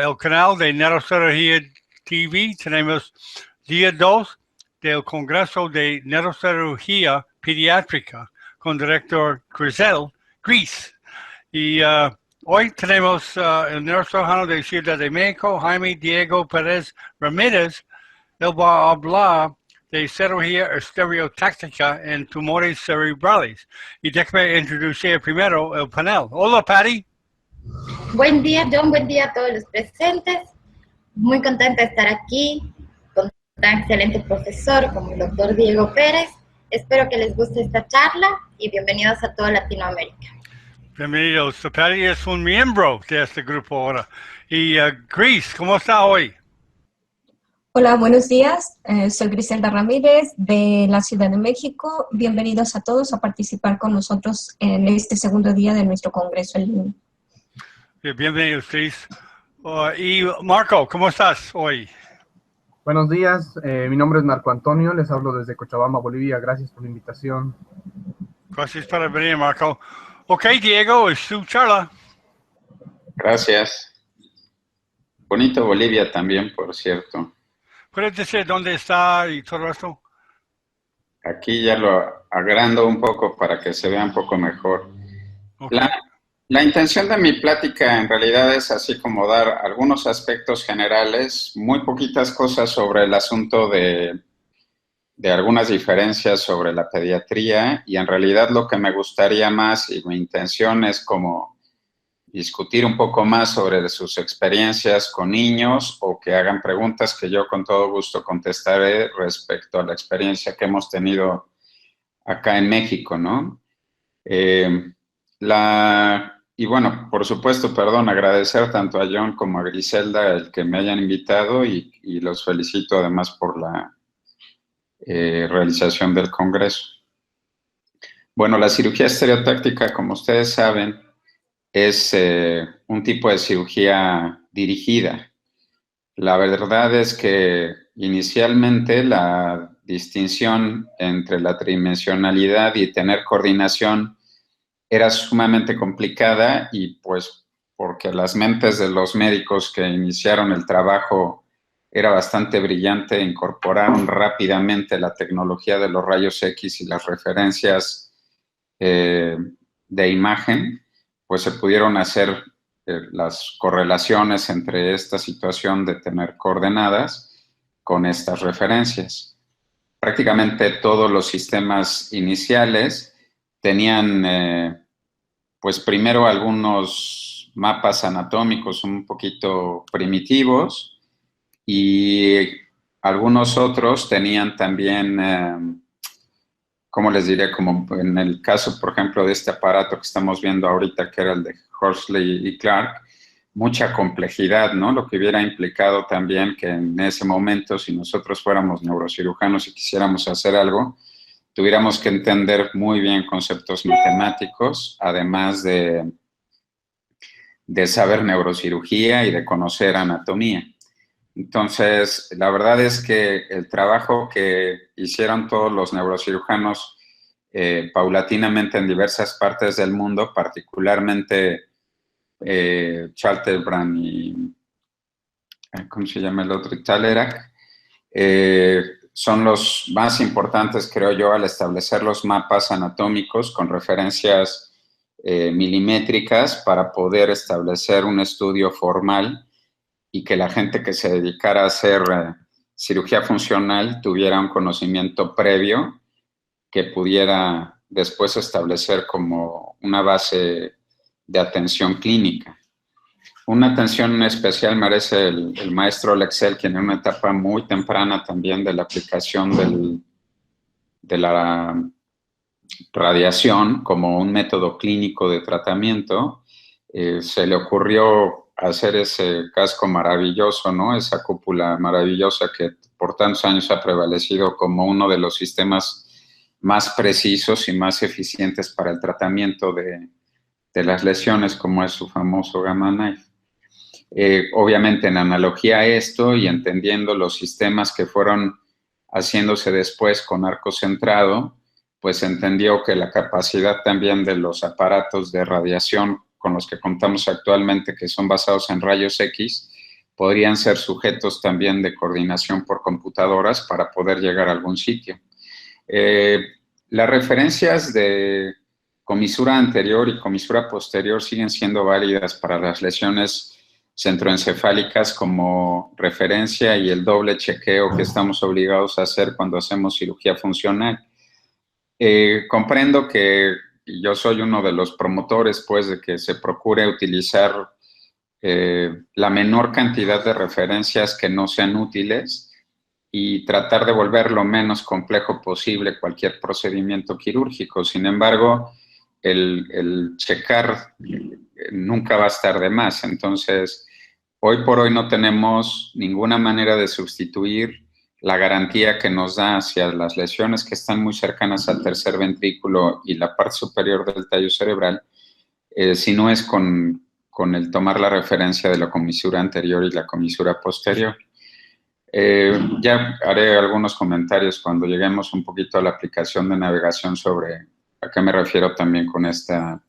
el canal de Neurocirugía TV. Tenemos día 2 del Congreso de Neurocirugía Pediátrica con director Gris. Y hoy tenemos el neurocirujano de Ciudad de México, Jaime Diego Pérez Ramírez. Él va a hablar de cirugía estereotáctica en tumores cerebrales. Y déjame introducir primero el panel. Hola, Patty. Buen día, John. Buen día a todos los presentes. Muy contenta de estar aquí con tan excelente profesor como el doctor Diego Pérez. Espero que les guste esta charla y bienvenidos a toda Latinoamérica. Bienvenidos. Patty es un miembro de este grupo ahora. Y Gris, ¿cómo está hoy? Hola, buenos días. Soy Griselda Ramírez de la Ciudad de México. Bienvenidos a todos a participar con nosotros en este segundo día de nuestro congreso en línea. Bienvenidos, Gris. Y Marco, ¿cómo estás hoy? Buenos días, mi nombre es Marco Antonio, les hablo desde Cochabamba, Bolivia. Gracias por la invitación. Gracias por venir, Marco. Ok, Diego, es su charla. Gracias. Bonito Bolivia también, por cierto. ¿Puedes decir dónde está y todo esto? Aquí ya lo agrando un poco para que se vea un poco mejor. Okay. La intención de mi plática en realidad es así como dar algunos aspectos generales, muy poquitas cosas sobre el asunto de algunas diferencias sobre la pediatría, y en realidad lo que me gustaría más y mi intención es como discutir un poco más sobre sus experiencias con niños o que hagan preguntas que yo con todo gusto contestaré respecto a la experiencia que hemos tenido acá en México, ¿no? Y bueno, por supuesto, perdón, agradecer tanto a John como a Griselda el que me hayan invitado y los felicito además por la realización del Congreso. Bueno, la cirugía estereotáctica, como ustedes saben, es un tipo de cirugía dirigida. La verdad es que inicialmente la distinción entre la tridimensionalidad y tener coordinación era sumamente complicada, y pues porque las mentes de los médicos que iniciaron el trabajo era bastante brillante, incorporaron rápidamente la tecnología de los rayos X y las referencias de imagen, pues se pudieron hacer las correlaciones entre esta situación de tener coordenadas con estas referencias. Prácticamente todos los sistemas iniciales tenían, pues primero algunos mapas anatómicos un poquito primitivos, y algunos otros tenían también, ¿cómo les diré? Como en el caso, por ejemplo, de este aparato que estamos viendo ahorita, que era el de Horsley y Clark, mucha complejidad, ¿no? Lo que hubiera implicado también que en ese momento, si nosotros fuéramos neurocirujanos y quisiéramos hacer algo, tuviéramos que entender muy bien conceptos matemáticos, además de saber neurocirugía y de conocer anatomía. Entonces, la verdad es que el trabajo que hicieron todos los neurocirujanos paulatinamente en diversas partes del mundo, particularmente Chalterbrand y, ¿cómo se llama el otro? Talerac, son los más importantes, creo yo, al establecer los mapas anatómicos con referencias milimétricas para poder establecer un estudio formal y que la gente que se dedicara a hacer cirugía funcional tuviera un conocimiento previo que pudiera después establecer como una base de atención clínica. Una atención especial merece el maestro Lexell, quien en una etapa muy temprana también de la aplicación de la radiación como un método clínico de tratamiento, se le ocurrió hacer ese casco maravilloso, ¿no? Esa cúpula maravillosa que por tantos años ha prevalecido como uno de los sistemas más precisos y más eficientes para el tratamiento de las lesiones, como es su famoso Gamma Knife. Obviamente, en analogía a esto y entendiendo los sistemas que fueron haciéndose después con arco centrado, pues entendió que la capacidad también de los aparatos de radiación con los que contamos actualmente, que son basados en rayos X, podrían ser sujetos también de coordinación por computadoras para poder llegar a algún sitio. Las referencias de comisura anterior y comisura posterior siguen siendo válidas para las lesiones centroencefálicas como referencia y el doble chequeo que estamos obligados a hacer cuando hacemos cirugía funcional. Comprendo que yo soy uno de los promotores, pues, de que se procure utilizar la menor cantidad de referencias que no sean útiles y tratar de volver lo menos complejo posible cualquier procedimiento quirúrgico. Sin embargo, el checar nunca va a estar de más. Entonces, hoy por hoy no tenemos ninguna manera de sustituir la garantía que nos da hacia las lesiones que están muy cercanas al tercer ventrículo y la parte superior del tallo cerebral, si no es con el tomar la referencia de la comisura anterior y la comisura posterior. Ya haré algunos comentarios cuando lleguemos un poquito a la aplicación de navegación sobre a qué me refiero también con esta,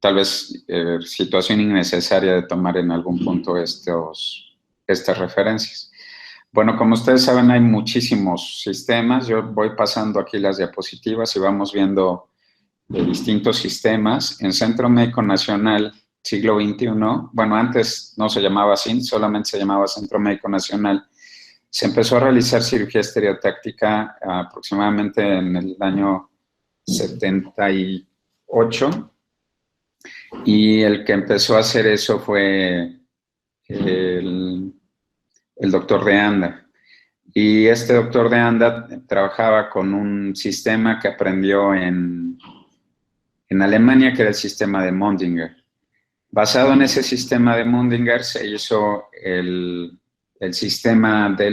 tal vez, situación innecesaria de tomar en algún punto estas referencias. Bueno, como ustedes saben, hay muchísimos sistemas. Yo voy pasando aquí las diapositivas y vamos viendo distintos sistemas. En Centro Médico Nacional, siglo XXI, bueno, antes no se llamaba así, solamente se llamaba Centro Médico Nacional, se empezó a realizar cirugía estereotáctica aproximadamente en el año 78, y el que empezó a hacer eso fue el doctor de Anda. Y este doctor de Anda trabajaba con un sistema que aprendió en Alemania, que era el sistema de Mondinger. Basado en ese sistema de Mondinger se hizo el sistema de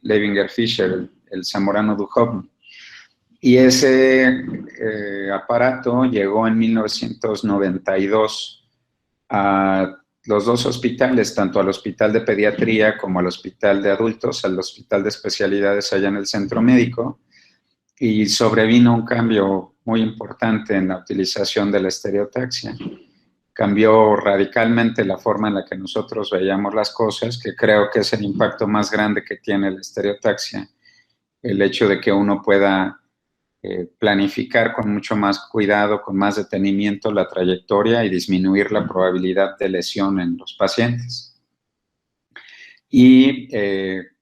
Leibinger-Fischer, el Zamorano-Duhovny. Y ese aparato llegó en 1992 a los dos hospitales, tanto al Hospital de Pediatría como al Hospital de Adultos, al Hospital de Especialidades allá en el Centro Médico, y sobrevino un cambio muy importante en la utilización de la estereotaxia. Cambió radicalmente la forma en la que nosotros veíamos las cosas, que creo que es el impacto más grande que tiene la estereotaxia, el hecho de que uno pueda planificar con mucho más cuidado, con más detenimiento la trayectoria y disminuir la probabilidad de lesión en los pacientes. Y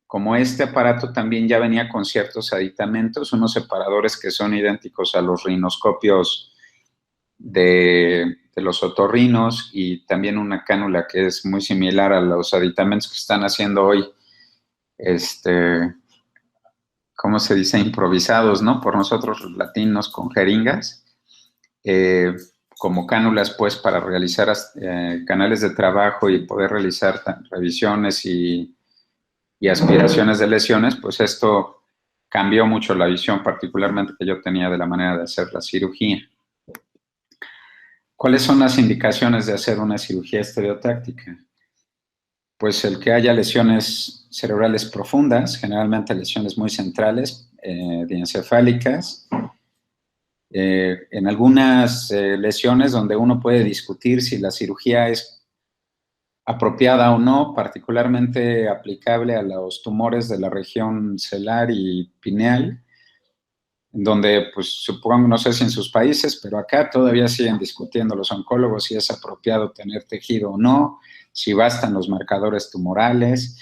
como este aparato también ya venía con ciertos aditamentos, unos separadores que son idénticos a los rinoscopios de los otorrinos, y también una cánula que es muy similar a los aditamentos que están haciendo hoy, ¿cómo se dice? Improvisados, ¿no? Por nosotros los latinos, con jeringas, como cánulas, pues, para realizar canales de trabajo y poder realizar revisiones y aspiraciones de lesiones. Pues esto cambió mucho la visión, particularmente que yo tenía de la manera de hacer la cirugía. ¿Cuáles son las indicaciones de hacer una cirugía estereotáctica? Pues el que haya lesiones cerebrales profundas, generalmente lesiones muy centrales, diencefálicas. En algunas lesiones donde uno puede discutir si la cirugía es apropiada o no, particularmente aplicable a los tumores de la región celar y pineal, donde, pues, supongo, no sé si en sus países, pero acá todavía siguen discutiendo los oncólogos si es apropiado tener tejido o no, si bastan los marcadores tumorales,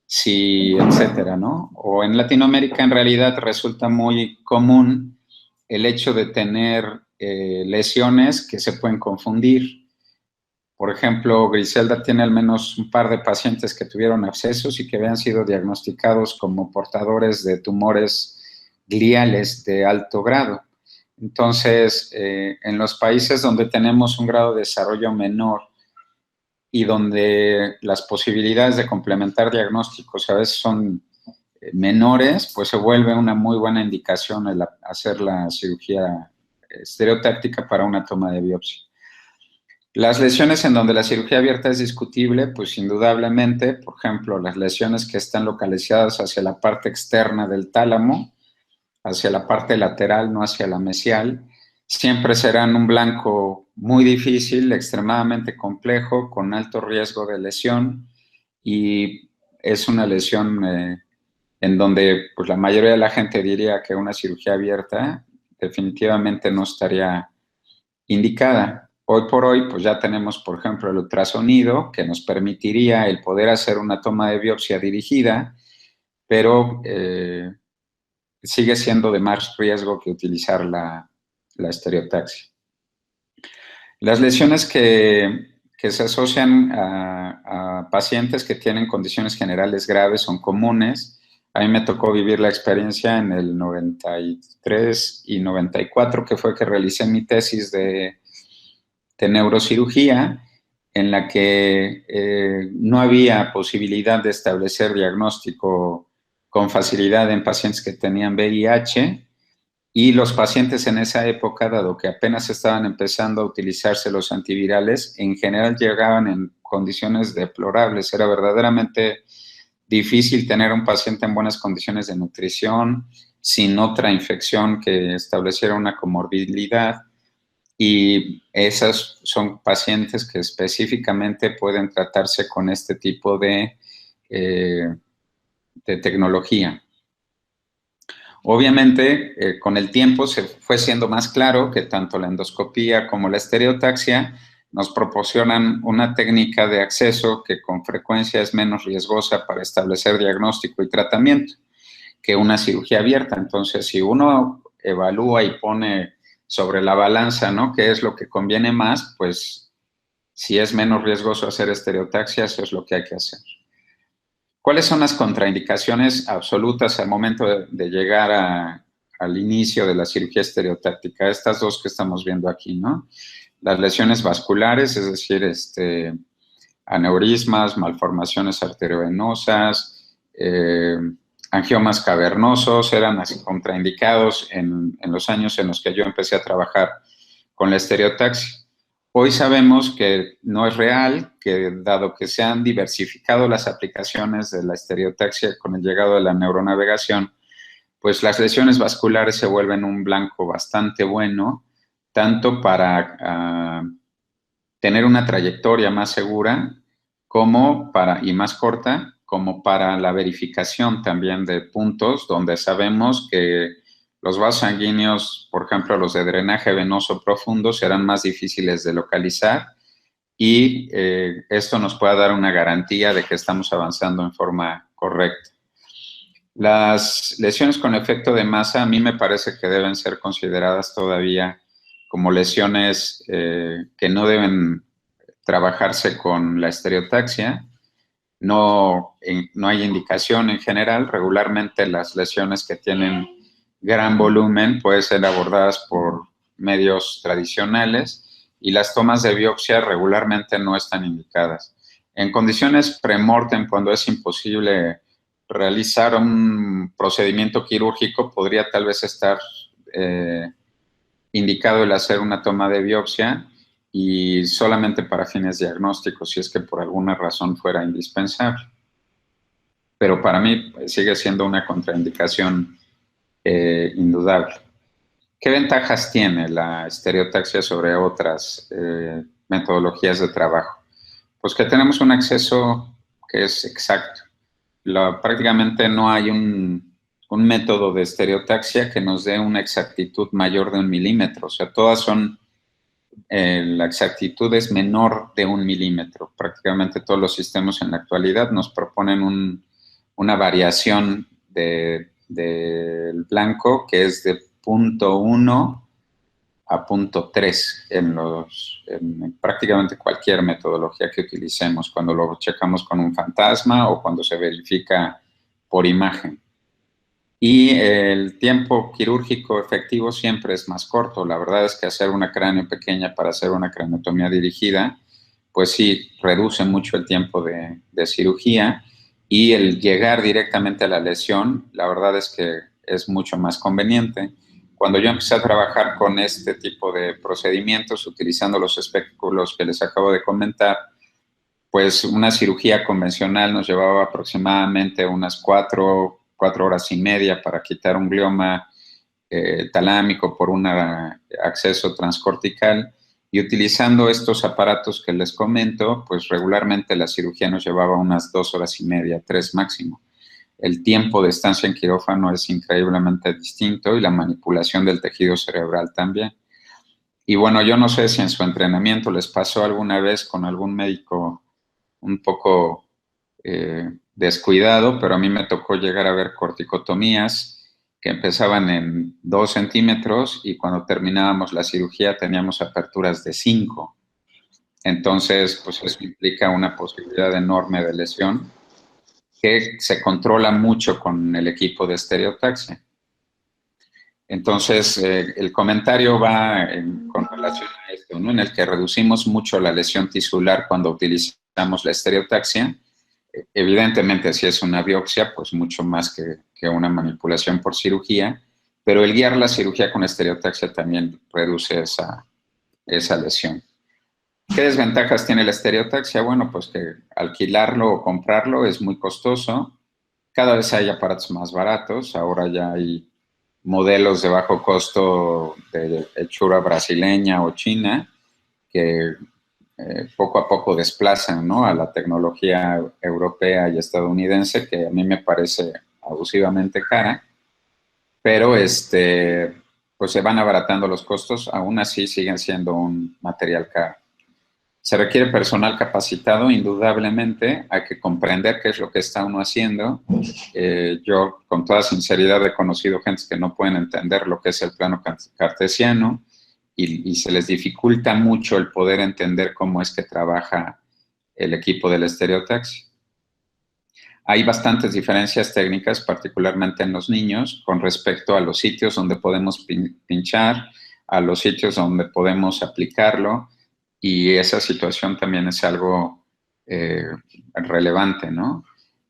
si, etcétera, ¿no? O en Latinoamérica, en realidad, resulta muy común el hecho de tener lesiones que se pueden confundir. Por ejemplo, Griselda tiene al menos un par de pacientes que tuvieron abscesos y que habían sido diagnosticados como portadores de tumores gliales de alto grado. Entonces, en los países donde tenemos un grado de desarrollo menor y donde las posibilidades de complementar diagnósticos a veces son menores, pues se vuelve una muy buena indicación el hacer la cirugía estereotáctica para una toma de biopsia. Las lesiones en donde la cirugía abierta es discutible, pues indudablemente, por ejemplo, las lesiones que están localizadas hacia la parte externa del tálamo, hacia la parte lateral, no hacia la mesial, siempre serán un blanco muy difícil, extremadamente complejo, con alto riesgo de lesión, y es una lesión en donde pues, la mayoría de la gente diría que una cirugía abierta definitivamente no estaría indicada. Hoy por hoy, pues ya tenemos, por ejemplo, el ultrasonido, que nos permitiría el poder hacer una toma de biopsia dirigida, pero sigue siendo de más riesgo que utilizar la estereotaxia. Las lesiones que se asocian a pacientes que tienen condiciones generales graves son comunes. A mí me tocó vivir la experiencia en el 93 y 94, que fue que realicé mi tesis de neurocirugía, en la que no había posibilidad de establecer diagnóstico con facilidad en pacientes que tenían VIH, y los pacientes en esa época, dado que apenas estaban empezando a utilizarse los antivirales, en general llegaban en condiciones deplorables. Era verdaderamente difícil tener un paciente en buenas condiciones de nutrición, sin otra infección que estableciera una comorbilidad. Y esas son pacientes que específicamente pueden tratarse con este tipo de tecnología. Obviamente, con el tiempo se fue siendo más claro que tanto la endoscopía como la estereotaxia nos proporcionan una técnica de acceso que con frecuencia es menos riesgosa para establecer diagnóstico y tratamiento que una cirugía abierta. Entonces, si uno evalúa y pone sobre la balanza, ¿no?, qué es lo que conviene más, pues si es menos riesgoso hacer estereotaxia, eso es lo que hay que hacer. ¿Cuáles son las contraindicaciones absolutas al momento de llegar al inicio de la cirugía estereotáctica? Estas dos que estamos viendo aquí, ¿no? Las lesiones vasculares, es decir, aneurismas, malformaciones arteriovenosas, angiomas cavernosos, eran así contraindicados en los años en los que yo empecé a trabajar con la estereotaxia. Hoy sabemos que no es real, que dado que se han diversificado las aplicaciones de la estereotaxia con el llegado de la neuronavegación, pues las lesiones vasculares se vuelven un blanco bastante bueno, tanto para tener una trayectoria más segura y más corta, como para la verificación también de puntos donde sabemos que los vasos sanguíneos, por ejemplo, los de drenaje venoso profundo, serán más difíciles de localizar, y esto nos puede dar una garantía de que estamos avanzando en forma correcta. Las lesiones con efecto de masa a mí me parece que deben ser consideradas todavía como lesiones que no deben trabajarse con la estereotaxia. No hay indicación en general. Regularmente las lesiones que tienen gran volumen pueden ser abordadas por medios tradicionales, y las tomas de biopsia regularmente no están indicadas. En condiciones premortem, cuando es imposible realizar un procedimiento quirúrgico, podría tal vez estar indicado el hacer una toma de biopsia, y solamente para fines diagnósticos, si es que por alguna razón fuera indispensable. Pero para mí sigue siendo una contraindicación indudable. ¿Qué ventajas tiene la estereotaxia sobre otras metodologías de trabajo? Pues que tenemos un acceso que es exacto. Prácticamente no hay un método de estereotaxia que nos dé una exactitud mayor de 1 milímetro. O sea, todas son, la exactitud es menor de 1 milímetro. Prácticamente todos los sistemas en la actualidad nos proponen una variación del blanco que es de 0.1 a 0.3 en prácticamente cualquier metodología que utilicemos, cuando lo checamos con un fantasma o cuando se verifica por imagen. Y el tiempo quirúrgico efectivo siempre es más corto. La verdad es que hacer una cráneo pequeña para hacer una craneotomía dirigida, pues sí, reduce mucho el tiempo de cirugía, y el llegar directamente a la lesión, la verdad es que es mucho más conveniente. Cuando yo empecé a trabajar con este tipo de procedimientos, utilizando los espéculos que les acabo de comentar, pues una cirugía convencional nos llevaba aproximadamente unas 4 horas y media para quitar un glioma talámico por un acceso transcortical, y utilizando estos aparatos que les comento, pues regularmente la cirugía nos llevaba unas 2 horas y media, 3 máximo. El tiempo de estancia en quirófano es increíblemente distinto y la manipulación del tejido cerebral también. Y bueno, yo no sé si en su entrenamiento les pasó alguna vez con algún médico un poco descuidado, pero a mí me tocó llegar a ver corticotomías que empezaban en 2 centímetros y cuando terminábamos la cirugía teníamos aperturas de 5. Entonces, pues eso implica una posibilidad enorme de lesión que se controla mucho con el equipo de estereotaxia. Entonces, el comentario va con relación a esto, ¿no? En el que reducimos mucho la lesión tisular cuando utilizamos la estereotaxia. Evidentemente, si es una biopsia, pues mucho más que una manipulación por cirugía, pero el guiar la cirugía con estereotaxia también reduce esa lesión. ¿Qué desventajas tiene la estereotaxia? Bueno, pues que alquilarlo o comprarlo es muy costoso. Cada vez hay aparatos más baratos. Ahora ya hay modelos de bajo costo de hechura brasileña o china que poco a poco desplazan, ¿no?, a la tecnología europea y estadounidense, que a mí me parece abusivamente cara, pero pues se van abaratando los costos, aún así siguen siendo un material caro. Se requiere personal capacitado, indudablemente, hay que comprender qué es lo que está uno haciendo. Yo, con toda sinceridad, he conocido gente que no pueden entender lo que es el plano cartesiano y se les dificulta mucho el poder entender cómo es que trabaja el equipo del estereotaxia. Hay bastantes diferencias técnicas, particularmente en los niños, con respecto a los sitios donde podemos pinchar, a los sitios donde podemos aplicarlo, y esa situación también es algo relevante, ¿no?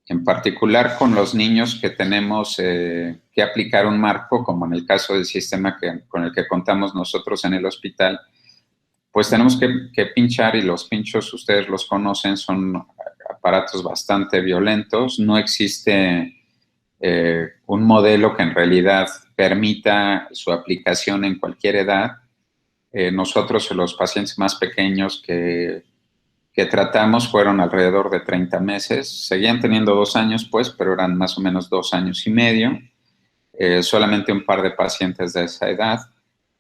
En particular con los niños que tenemos que aplicar un marco, como en el caso del sistema con el que contamos nosotros en el hospital, pues tenemos que pinchar, y los pinchos, ustedes los conocen, son aparatos bastante violentos. No existe un modelo que en realidad permita su aplicación en cualquier edad. Nosotros, los pacientes más pequeños que tratamos fueron alrededor de 30 meses. Seguían teniendo 2 años, pues, pero eran más o menos 2 años y medio. Solamente un par de pacientes de esa edad,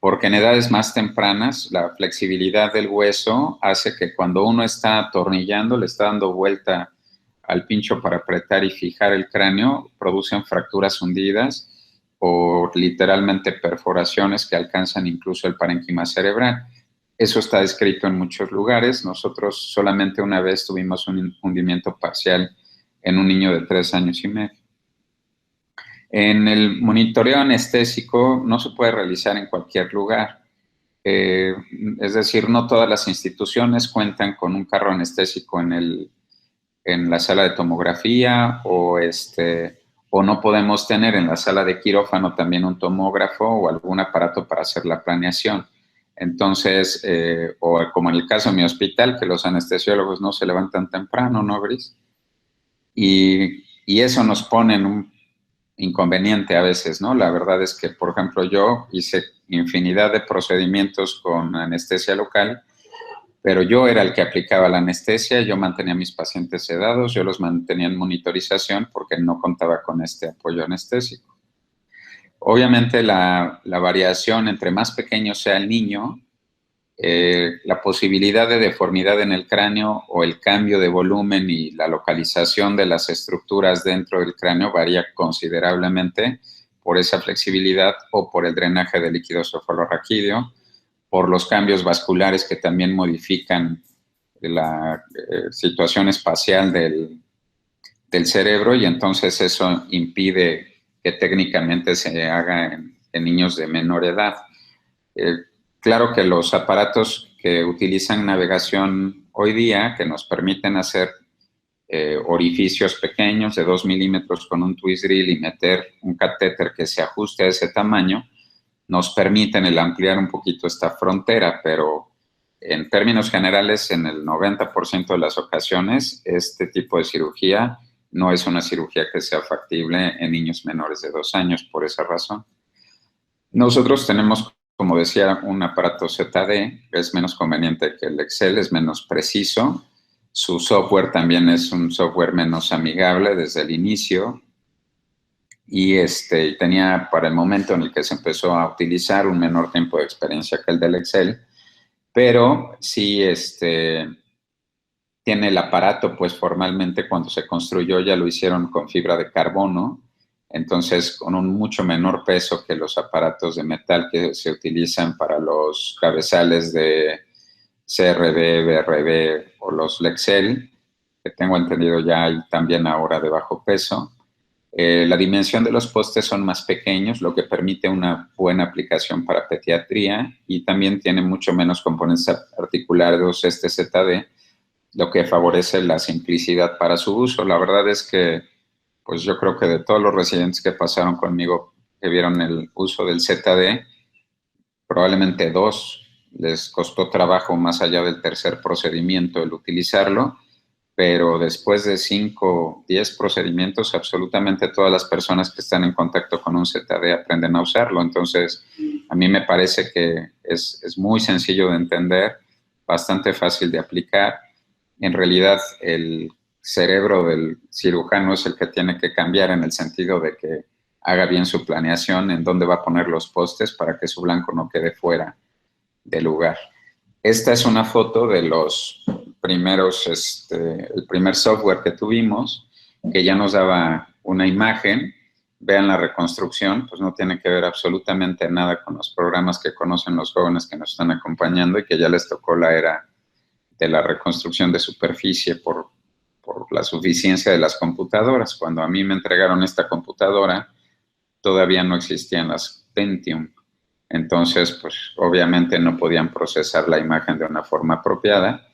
porque en edades más tempranas la flexibilidad del hueso hace que cuando uno está atornillando, le está dando vuelta al pincho para apretar y fijar el cráneo, producen fracturas hundidas o literalmente perforaciones que alcanzan incluso el parénquima cerebral. Eso está descrito en muchos lugares. Nosotros solamente una vez tuvimos un hundimiento parcial en un niño de 3 años y medio. En el monitoreo anestésico no se puede realizar en cualquier lugar. Es decir, no todas las instituciones cuentan con un carro anestésico en la sala de tomografía, o no podemos tener en la sala de quirófano también un tomógrafo o algún aparato para hacer la planeación. Entonces, o como en el caso de mi hospital, que los anestesiólogos no se levantan temprano, ¿no, Gris? Y eso nos pone en un inconveniente a veces, ¿no? La verdad es que, por ejemplo, yo hice infinidad de procedimientos con anestesia local, pero yo era el que aplicaba la anestesia, yo mantenía a mis pacientes sedados, yo los mantenía en monitorización porque no contaba con este apoyo anestésico. Obviamente la variación, entre más pequeño sea el niño, la posibilidad de deformidad en el cráneo o el cambio de volumen y la localización de las estructuras dentro del cráneo varía considerablemente por esa flexibilidad o por el drenaje de líquido cefalorraquídeo, por los cambios vasculares que también modifican la situación espacial del cerebro, y entonces eso impide que técnicamente se haga en niños de menor edad. Claro que los aparatos que utilizan navegación hoy día, que nos permiten hacer orificios pequeños de 2 milímetros con un twist drill y meter un catéter que se ajuste a ese tamaño, nos permiten el ampliar un poquito esta frontera, pero en términos generales, en el 90% de las ocasiones, este tipo de cirugía no es una cirugía que sea factible en niños menores de 2 años, por esa razón. Nosotros tenemos, como decía, un aparato ZD, que es menos conveniente que el Excel, es menos preciso. Su software también es un software menos amigable desde el inicio. Y tenía, para el momento en el que se empezó a utilizar, un menor tiempo de experiencia que el del Excel. Pero sí, tiene el aparato, pues formalmente cuando se construyó ya lo hicieron con fibra de carbono, entonces con un mucho menor peso que los aparatos de metal que se utilizan para los cabezales de CRB, BRB o los Lexel, que tengo entendido ya hay también ahora de bajo peso. La dimensión de los postes son más pequeños, lo que permite una buena aplicación para pediatría, y también tiene mucho menos componentes articulares ZD, lo que favorece la simplicidad para su uso. La verdad es que, pues yo creo que de todos los residentes que pasaron conmigo, que vieron el uso del ZD, probablemente 2 les costó trabajo más allá del tercer procedimiento el utilizarlo, pero después de 5 o 10 procedimientos, absolutamente todas las personas que están en contacto con un ZD aprenden a usarlo. Entonces, a mí me parece que es muy sencillo de entender, bastante fácil de aplicar. En realidad, el cerebro del cirujano es el que tiene que cambiar, en el sentido de que haga bien su planeación en dónde va a poner los postes para que su blanco no quede fuera del lugar. Esta es una foto de los primeros, el primer software que tuvimos, que ya nos daba una imagen. Vean la reconstrucción, pues no tiene que ver absolutamente nada con los programas que conocen los jóvenes que nos están acompañando y que ya les tocó la era de la reconstrucción de superficie por la suficiencia de las computadoras. Cuando a mí me entregaron esta computadora, todavía no existían las Pentium. Entonces, pues obviamente no podían procesar la imagen de una forma apropiada,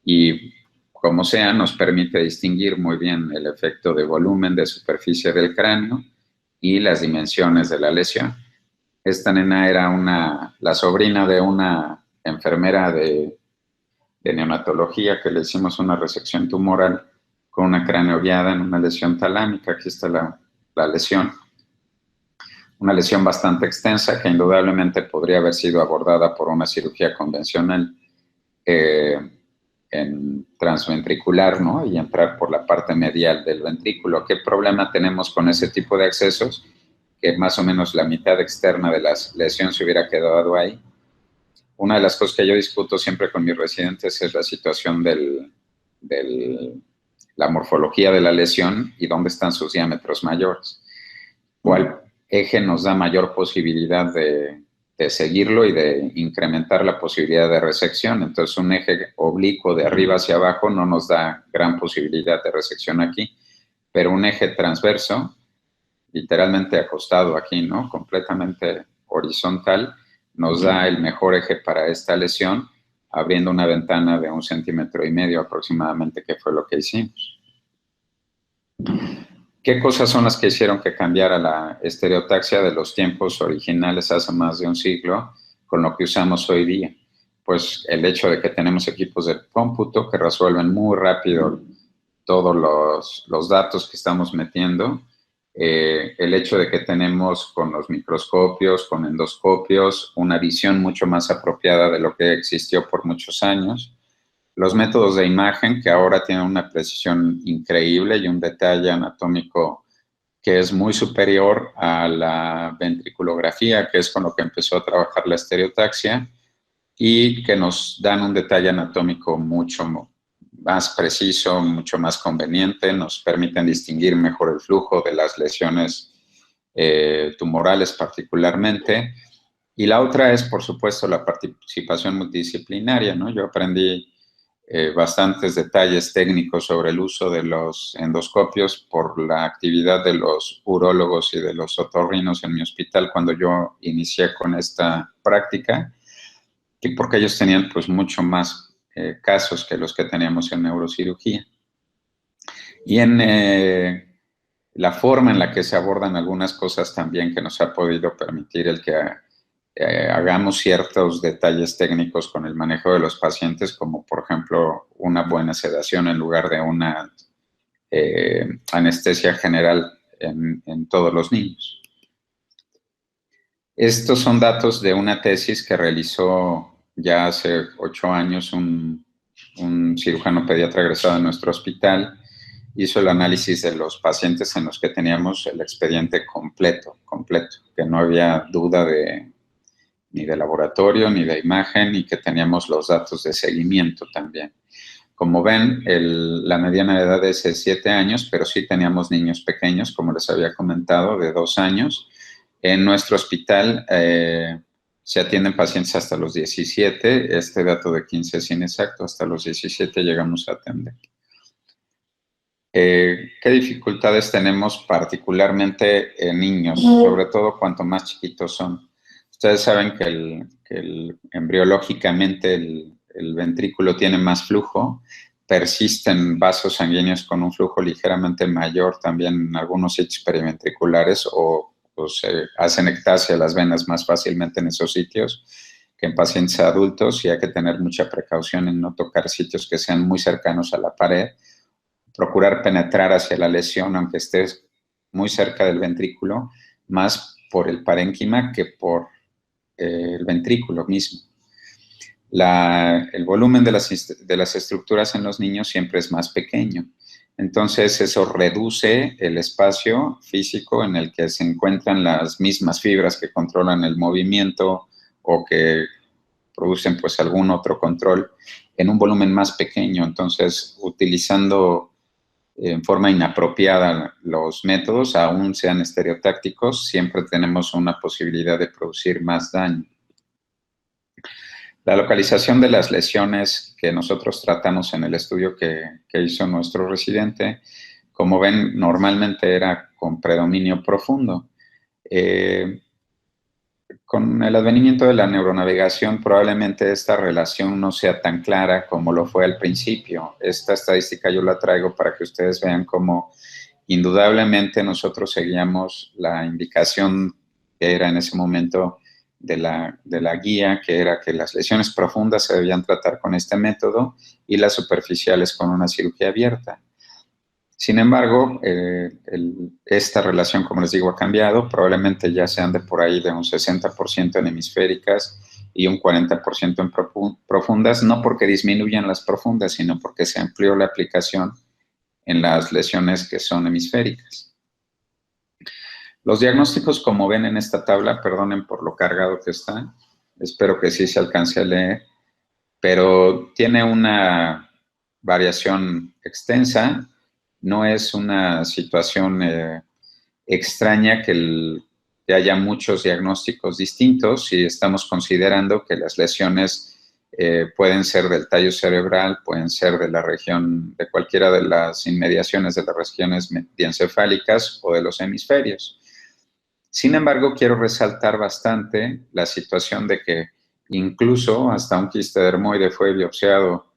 y como sea, nos permite distinguir muy bien el efecto de volumen de superficie del cráneo y las dimensiones de la lesión. Esta nena era la sobrina de una enfermera de neonatología que le hicimos una resección tumoral con una craneoviada en una lesión talámica. Aquí está la lesión. Una lesión bastante extensa que indudablemente podría haber sido abordada por una cirugía convencional en transventricular, ¿no? Y entrar por la parte medial del ventrículo. ¿Qué problema tenemos con ese tipo de accesos? Que más o menos la mitad externa de la lesión se hubiera quedado ahí. Una de las cosas que yo discuto siempre con mis residentes es la situación la morfología de la lesión y dónde están sus diámetros mayores. ¿Cuál eje nos da mayor posibilidad de seguirlo y de incrementar la posibilidad de resección? Entonces, un eje oblicuo de arriba hacia abajo no nos da gran posibilidad de resección aquí, pero un eje transverso, literalmente acostado aquí, ¿no? Completamente horizontal, nos da el mejor eje para esta lesión, abriendo una ventana de 1,5 centímetros aproximadamente, que fue lo que hicimos. ¿Qué cosas son las que hicieron que cambiara la estereotaxia de los tiempos originales hace más de un siglo con lo que usamos hoy día? Pues el hecho de que tenemos equipos de cómputo que resuelven muy rápido todos los datos que estamos metiendo, el hecho de que tenemos con los microscopios, con endoscopios, una visión mucho más apropiada de lo que existió por muchos años, los métodos de imagen que ahora tienen una precisión increíble y un detalle anatómico que es muy superior a la ventriculografía, que es con lo que empezó a trabajar la estereotaxia, y que nos dan un detalle anatómico mucho más preciso, mucho más conveniente, nos permiten distinguir mejor el flujo de las lesiones tumorales particularmente. Y la otra es, por supuesto, la participación multidisciplinaria, ¿no? Yo aprendí bastantes detalles técnicos sobre el uso de los endoscopios por la actividad de los urólogos y de los otorrinos en mi hospital cuando yo inicié con esta práctica, y porque ellos tenían pues mucho más casos que los que teníamos en neurocirugía. Y en la forma en la que se abordan algunas cosas también, que nos ha podido permitir el que hagamos ciertos detalles técnicos con el manejo de los pacientes, como por ejemplo una buena sedación en lugar de una anestesia general en todos los niños. Estos son datos de una tesis que realizó ya hace 8 años un cirujano pediatra egresado de nuestro hospital. Hizo el análisis de los pacientes en los que teníamos el expediente completo, que no había duda ni de laboratorio, ni de imagen, y que teníamos los datos de seguimiento también. Como ven, la mediana de edad es de 7 años, pero sí teníamos niños pequeños, como les había comentado, de 2 años. En nuestro hospital se atienden pacientes hasta los 17, este dato de 15 es inexacto, hasta los 17 llegamos a atender. ¿Qué dificultades tenemos particularmente en niños, sobre todo cuanto más chiquitos son? Ustedes saben que embriológicamente el ventrículo tiene más flujo, persisten vasos sanguíneos con un flujo ligeramente mayor también en algunos sitios periventriculares o se hacen ectasia las venas más fácilmente en esos sitios que en pacientes adultos, y hay que tener mucha precaución en no tocar sitios que sean muy cercanos a la pared, procurar penetrar hacia la lesión aunque estés muy cerca del ventrículo, más por el parénquima que por el ventrículo mismo. El volumen de las estructuras en los niños siempre es más pequeño. Entonces, eso reduce el espacio físico en el que se encuentran las mismas fibras que controlan el movimiento o que producen pues algún otro control en un volumen más pequeño. Entonces, utilizando en forma inapropiada los métodos, aún sean estereotácticos, siempre tenemos una posibilidad de producir más daño. La localización de las lesiones que nosotros tratamos en el estudio que hizo nuestro residente, como ven, normalmente era con predominio profundo. Con el advenimiento de la neuronavegación, probablemente esta relación no sea tan clara como lo fue al principio. Esta estadística yo la traigo para que ustedes vean cómo indudablemente nosotros seguíamos la indicación que era en ese momento de la guía, que era que las lesiones profundas se debían tratar con este método y las superficiales con una cirugía abierta. Sin embargo, esta relación, como les digo, ha cambiado. Probablemente ya se ande por ahí de un 60% en hemisféricas y un 40% en profundas, no porque disminuyan las profundas, sino porque se amplió la aplicación en las lesiones que son hemisféricas. Los diagnósticos, como ven en esta tabla, perdonen por lo cargado que está, espero que sí se alcance a leer, pero tiene una variación extensa. No es una situación extraña que haya muchos diagnósticos distintos si estamos considerando que las lesiones pueden ser del tallo cerebral, pueden ser de la región, de cualquiera de las inmediaciones de las regiones diencefálicas o de los hemisferios. Sin embargo, quiero resaltar bastante la situación de que incluso hasta un quiste dermoide fue biopsiado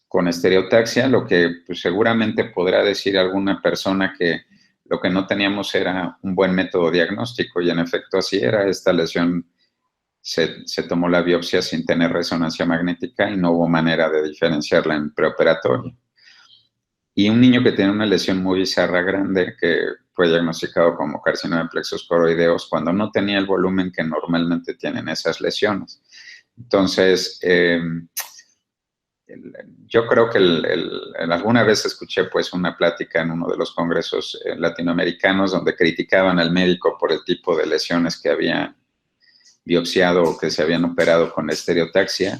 con estereotaxia, lo que pues, seguramente podrá decir alguna persona que lo que no teníamos era un buen método diagnóstico, y en efecto así era. Esta lesión se tomó la biopsia sin tener resonancia magnética y no hubo manera de diferenciarla en preoperatorio. Y un niño que tiene una lesión muy bizarra grande, que fue diagnosticado como carcinoma de plexos coroideos, cuando no tenía el volumen que normalmente tienen esas lesiones. Entonces, yo creo que alguna vez escuché pues una plática en uno de los congresos latinoamericanos donde criticaban al médico por el tipo de lesiones que habían biopsiado o que se habían operado con estereotaxia.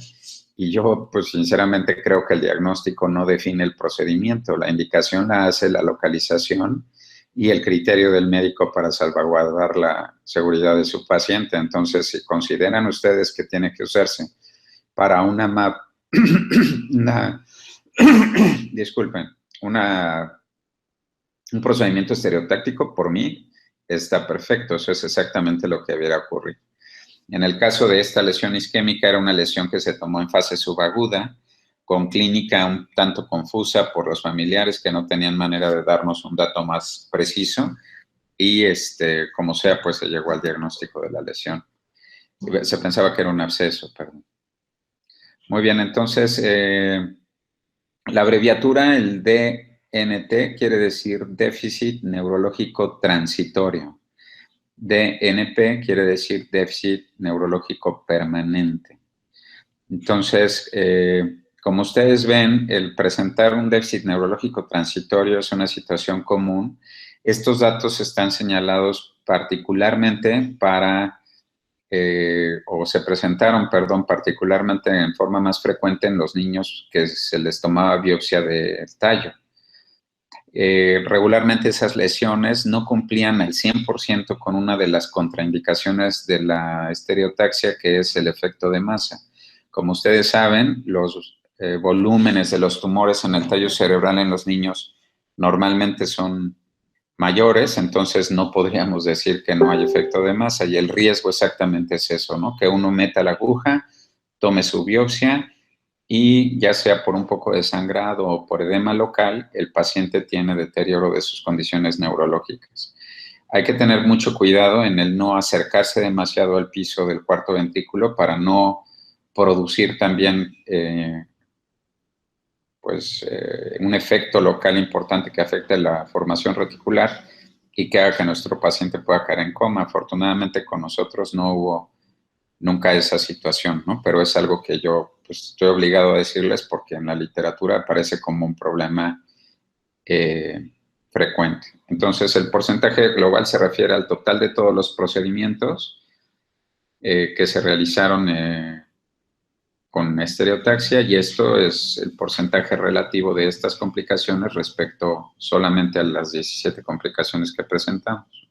Y yo, pues sinceramente creo que el diagnóstico no define el procedimiento. La indicación la hace la localización y el criterio del médico para salvaguardar la seguridad de su paciente. Entonces, si consideran ustedes que tiene que usarse para una MAP, disculpen, un procedimiento estereotáctico, por mí está perfecto. Eso es exactamente lo que debiera ocurrir. En el caso de esta lesión isquémica, era una lesión que se tomó en fase subaguda, con clínica un tanto confusa por los familiares que no tenían manera de darnos un dato más preciso, y como sea, pues se llegó al diagnóstico de la lesión. Se pensaba que era un absceso, perdón. Muy bien, entonces, la abreviatura, el DNT, quiere decir déficit neurológico transitorio. DNP quiere decir déficit neurológico permanente. Entonces, como ustedes ven, el presentar un déficit neurológico transitorio es una situación común. Estos datos están señalados particularmente o se presentaron, perdón, particularmente en forma más frecuente en los niños que se les tomaba biopsia del tallo. Regularmente esas lesiones no cumplían al 100% con una de las contraindicaciones de la estereotaxia, que es el efecto de masa. Como ustedes saben, los volúmenes de los tumores en el tallo cerebral en los niños normalmente son mayores, entonces no podríamos decir que no hay efecto de masa, y el riesgo exactamente es eso, ¿no? Que uno meta la aguja, tome su biopsia y ya sea por un poco de sangrado o por edema local, el paciente tiene deterioro de sus condiciones neurológicas. Hay que tener mucho cuidado en el no acercarse demasiado al piso del cuarto ventrículo para no producir también un efecto local importante que afecte la formación reticular y que haga que nuestro paciente pueda caer en coma. Afortunadamente con nosotros no hubo nunca esa situación, ¿no? Pero es algo que yo estoy obligado a decirles porque en la literatura aparece como un problema frecuente. Entonces, el porcentaje global se refiere al total de todos los procedimientos que se realizaron con estereotaxia, y esto es el porcentaje relativo de estas complicaciones respecto solamente a las 17 complicaciones que presentamos.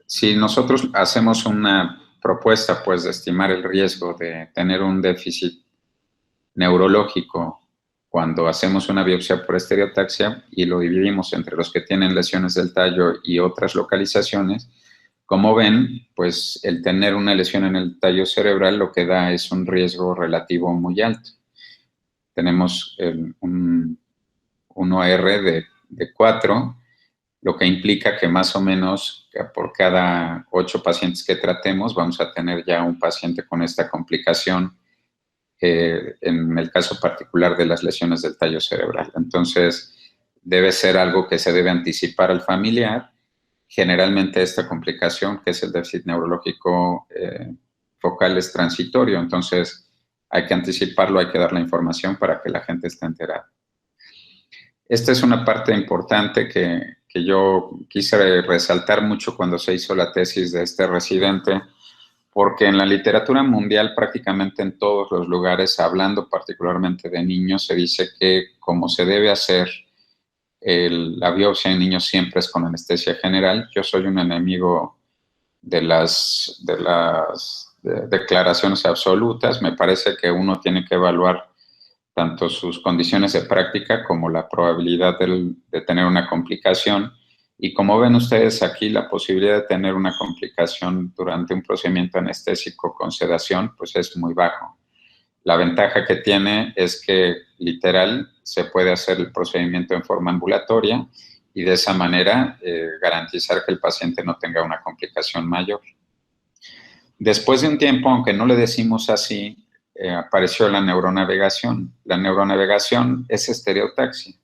Si nosotros hacemos una propuesta, pues, de estimar el riesgo de tener un déficit neurológico cuando hacemos una biopsia por estereotaxia y lo dividimos entre los que tienen lesiones del tallo y otras localizaciones, como ven, pues el tener una lesión en el tallo cerebral lo que da es un riesgo relativo muy alto. Tenemos un OR de 4, lo que implica que más o menos por cada 8 pacientes que tratemos vamos a tener ya un paciente con esta complicación en el caso particular de las lesiones del tallo cerebral. Entonces, debe ser algo que se debe anticipar al familiar. Generalmente esta complicación, que es el déficit neurológico focal, es transitorio, entonces hay que anticiparlo, hay que dar la información para que la gente esté enterada. Esta es una parte importante que yo quise resaltar mucho cuando se hizo la tesis de este residente, porque en la literatura mundial, prácticamente en todos los lugares, hablando particularmente de niños, se dice que como se debe hacer la biopsia en niños siempre es con anestesia general. Yo soy un enemigo de las declaraciones absolutas. Me parece que uno tiene que evaluar tanto sus condiciones de práctica como la probabilidad de tener una complicación. Y como ven ustedes aquí, la posibilidad de tener una complicación durante un procedimiento anestésico con sedación, pues es muy bajo. La ventaja que tiene es que, literal, se puede hacer el procedimiento en forma ambulatoria y de esa manera garantizar que el paciente no tenga una complicación mayor. Después de un tiempo, aunque no le decimos así, apareció la neuronavegación. La neuronavegación es estereotaxia,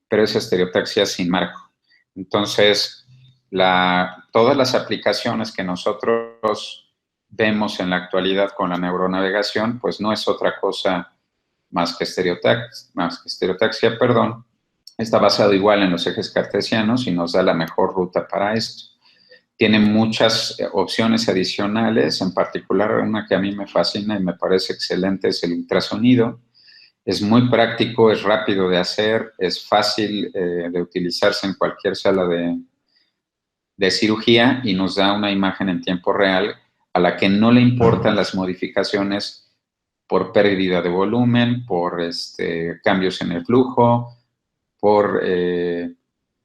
pero es estereotaxia sin marco. Entonces, todas las aplicaciones que nosotros vemos en la actualidad con la neuronavegación, pues no es otra cosa más que estereotaxia, perdón. Está basado igual en los ejes cartesianos y nos da la mejor ruta para esto. Tiene muchas opciones adicionales, en particular una que a mí me fascina y me parece excelente es el ultrasonido. Es muy práctico, es rápido de hacer, es fácil de utilizarse en cualquier sala de cirugía y nos da una imagen en tiempo real a la que no le importan las modificaciones por pérdida de volumen, por cambios en el flujo, por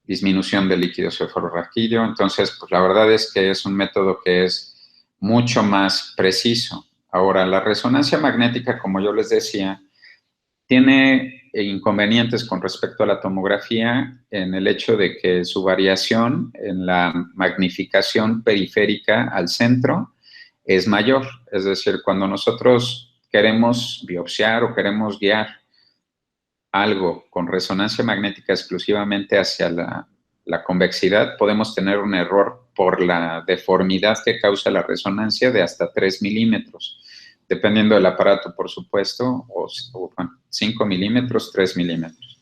disminución del líquido cefalorraquídeo. Entonces, pues la verdad es que es un método que es mucho más preciso. Ahora, la resonancia magnética, como yo les decía, tiene inconvenientes con respecto a la tomografía en el hecho de que su variación en la magnificación periférica al centro es mayor. Es decir, cuando nosotros queremos biopsiar o queremos guiar algo con resonancia magnética exclusivamente hacia la la convexidad, podemos tener un error por la deformidad que causa la resonancia de hasta 3 milímetros, dependiendo del aparato, por supuesto, o 5 milímetros, 3 milímetros.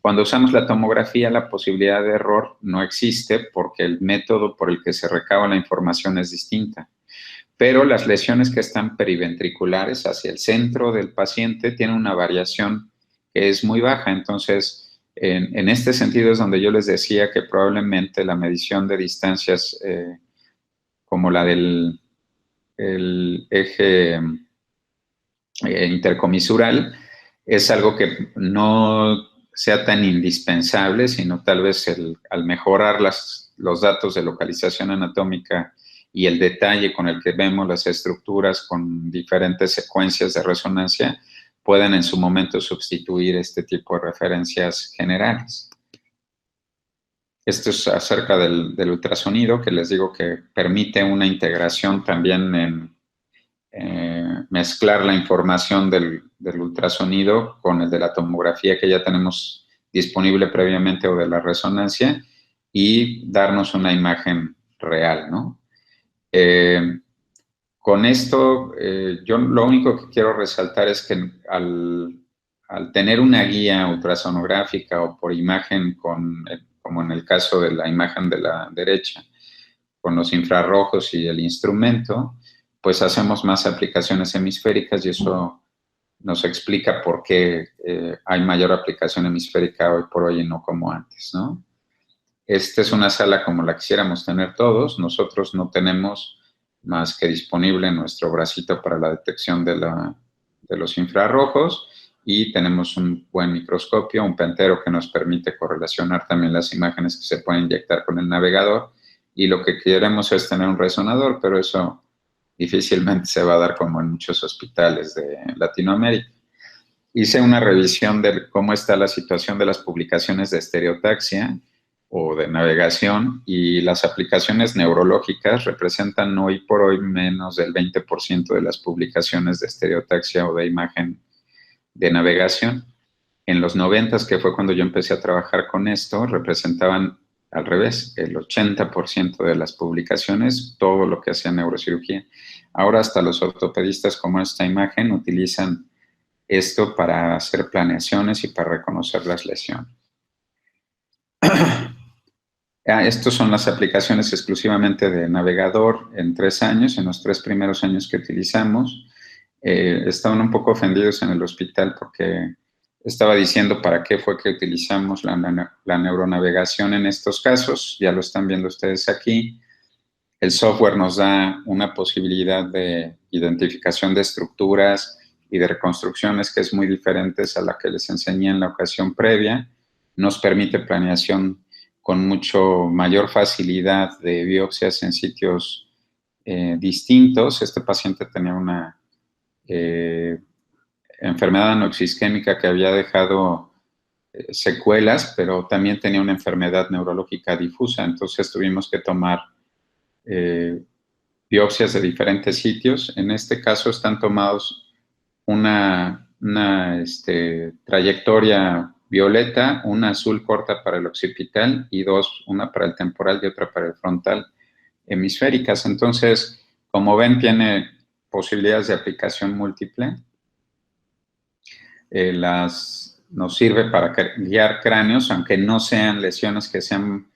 Cuando usamos la tomografía, la posibilidad de error no existe porque el método por el que se recaba la información es distinta. Pero las lesiones que están periventriculares hacia el centro del paciente tienen una variación que es muy baja. Entonces, en este sentido es donde yo les decía que probablemente la medición de distancias como la del eje intercomisural es algo que no sea tan indispensable, sino tal vez al mejorar los datos de localización anatómica y el detalle con el que vemos las estructuras con diferentes secuencias de resonancia, pueden en su momento sustituir este tipo de referencias generales. Esto es acerca del ultrasonido, que les digo que permite una integración también en mezclar la información del ultrasonido con el de la tomografía que ya tenemos disponible previamente o de la resonancia y darnos una imagen real, ¿no? Con esto, yo lo único que quiero resaltar es que al tener una guía ultrasonográfica o por imagen, como en el caso de la imagen de la derecha, con los infrarrojos y el instrumento, pues hacemos más aplicaciones hemisféricas y eso nos explica por qué hay mayor aplicación hemisférica hoy por hoy y no como antes, ¿no? Esta es una sala como la quisiéramos tener todos. Nosotros no tenemos más que disponible nuestro bracito para la detección de los infrarrojos y tenemos un buen microscopio, un pentero que nos permite correlacionar también las imágenes que se pueden inyectar con el navegador y lo que queremos es tener un resonador, pero eso difícilmente se va a dar como en muchos hospitales de Latinoamérica. Hice una revisión de cómo está la situación de las publicaciones de estereotaxia o de navegación y las aplicaciones neurológicas representan hoy por hoy menos del 20% de las publicaciones de estereotaxia o de imagen de navegación. En los 90s, que fue cuando yo empecé a trabajar con esto, representaban al revés, el 80% de las publicaciones, todo lo que hacía neurocirugía. Ahora hasta los ortopedistas, como esta imagen, utilizan esto para hacer planeaciones y para reconocer las lesiones. Estas son las aplicaciones exclusivamente de navegador en 3 años, en los 3 primeros años que utilizamos. Estaban un poco ofendidos en el hospital porque estaba diciendo para qué fue que utilizamos la neuronavegación en estos casos. Ya lo están viendo ustedes aquí. El software nos da una posibilidad de identificación de estructuras y de reconstrucciones que es muy diferente a la que les enseñé en la ocasión previa. Nos permite planeación con mucho mayor facilidad de biopsias en sitios distintos. Este paciente tenía una enfermedad anoxisquémica que había dejado secuelas, pero también tenía una enfermedad neurológica difusa, entonces tuvimos que tomar biopsias de diferentes sitios. En este caso están tomados una trayectoria violeta, una azul corta para el occipital y 2, una para el temporal y otra para el frontal hemisféricas. Entonces, como ven, tiene posibilidades de aplicación múltiple. Nos sirve para guiar cráneos, aunque no sean lesiones que sean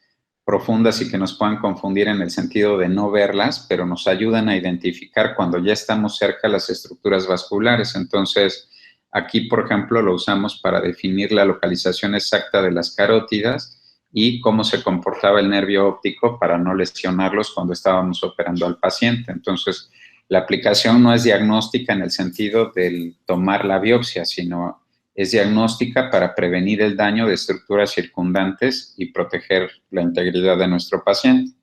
profundas y que nos puedan confundir en el sentido de no verlas, pero nos ayudan a identificar cuando ya estamos cerca las estructuras vasculares. Entonces, aquí, por ejemplo, lo usamos para definir la localización exacta de las carótidas y cómo se comportaba el nervio óptico para no lesionarlos cuando estábamos operando al paciente. Entonces, la aplicación no es diagnóstica en el sentido de tomar la biopsia, sino es diagnóstica para prevenir el daño de estructuras circundantes y proteger la integridad de nuestro paciente.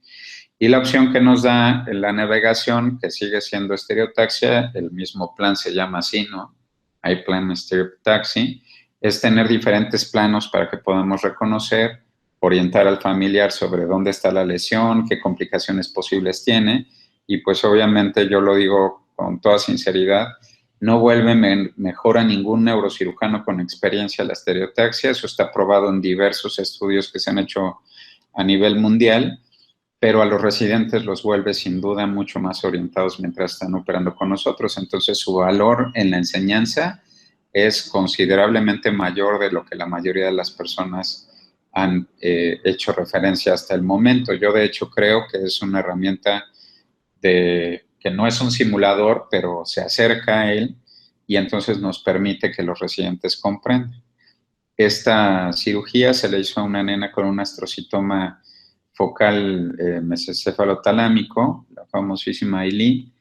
Y la opción que nos da la navegación, que sigue siendo estereotaxia, el mismo plan se llama así, ¿no? iPlan Stereotaxy, es tener diferentes planos para que podamos reconocer, orientar al familiar sobre dónde está la lesión, qué complicaciones posibles tiene, y pues obviamente yo lo digo con toda sinceridad, no vuelve mejor a ningún neurocirujano con experiencia la estereotaxia. Eso está probado en diversos estudios que se han hecho a nivel mundial, pero a los residentes los vuelve sin duda mucho más orientados mientras están operando con nosotros. Entonces, su valor en la enseñanza es considerablemente mayor de lo que la mayoría de las personas han hecho referencia hasta el momento. Yo, de hecho, creo que es una herramienta que no es un simulador, pero se acerca a él y entonces nos permite que los residentes comprendan. Esta cirugía se le hizo a una nena con un astrocitoma focal mesencefalotalámico, la famosísima Aileen,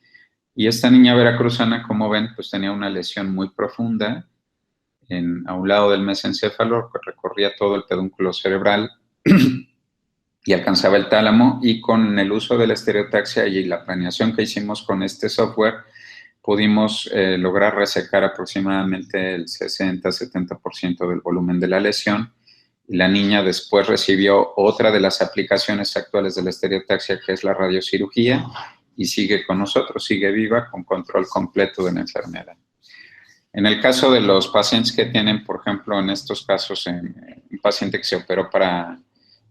y esta niña veracruzana, como ven, pues tenía una lesión muy profunda a un lado del mesencéfalo, que recorría todo el pedúnculo cerebral y alcanzaba el tálamo, y con el uso de la estereotaxia y la planeación que hicimos con este software, pudimos lograr resecar aproximadamente el 60-70% del volumen de la lesión. Y la niña después recibió otra de las aplicaciones actuales de la estereotaxia, que es la radiocirugía, y sigue con nosotros, sigue viva con control completo de la enfermedad. En el caso de los pacientes que tienen, por ejemplo, en estos casos, un paciente que se operó para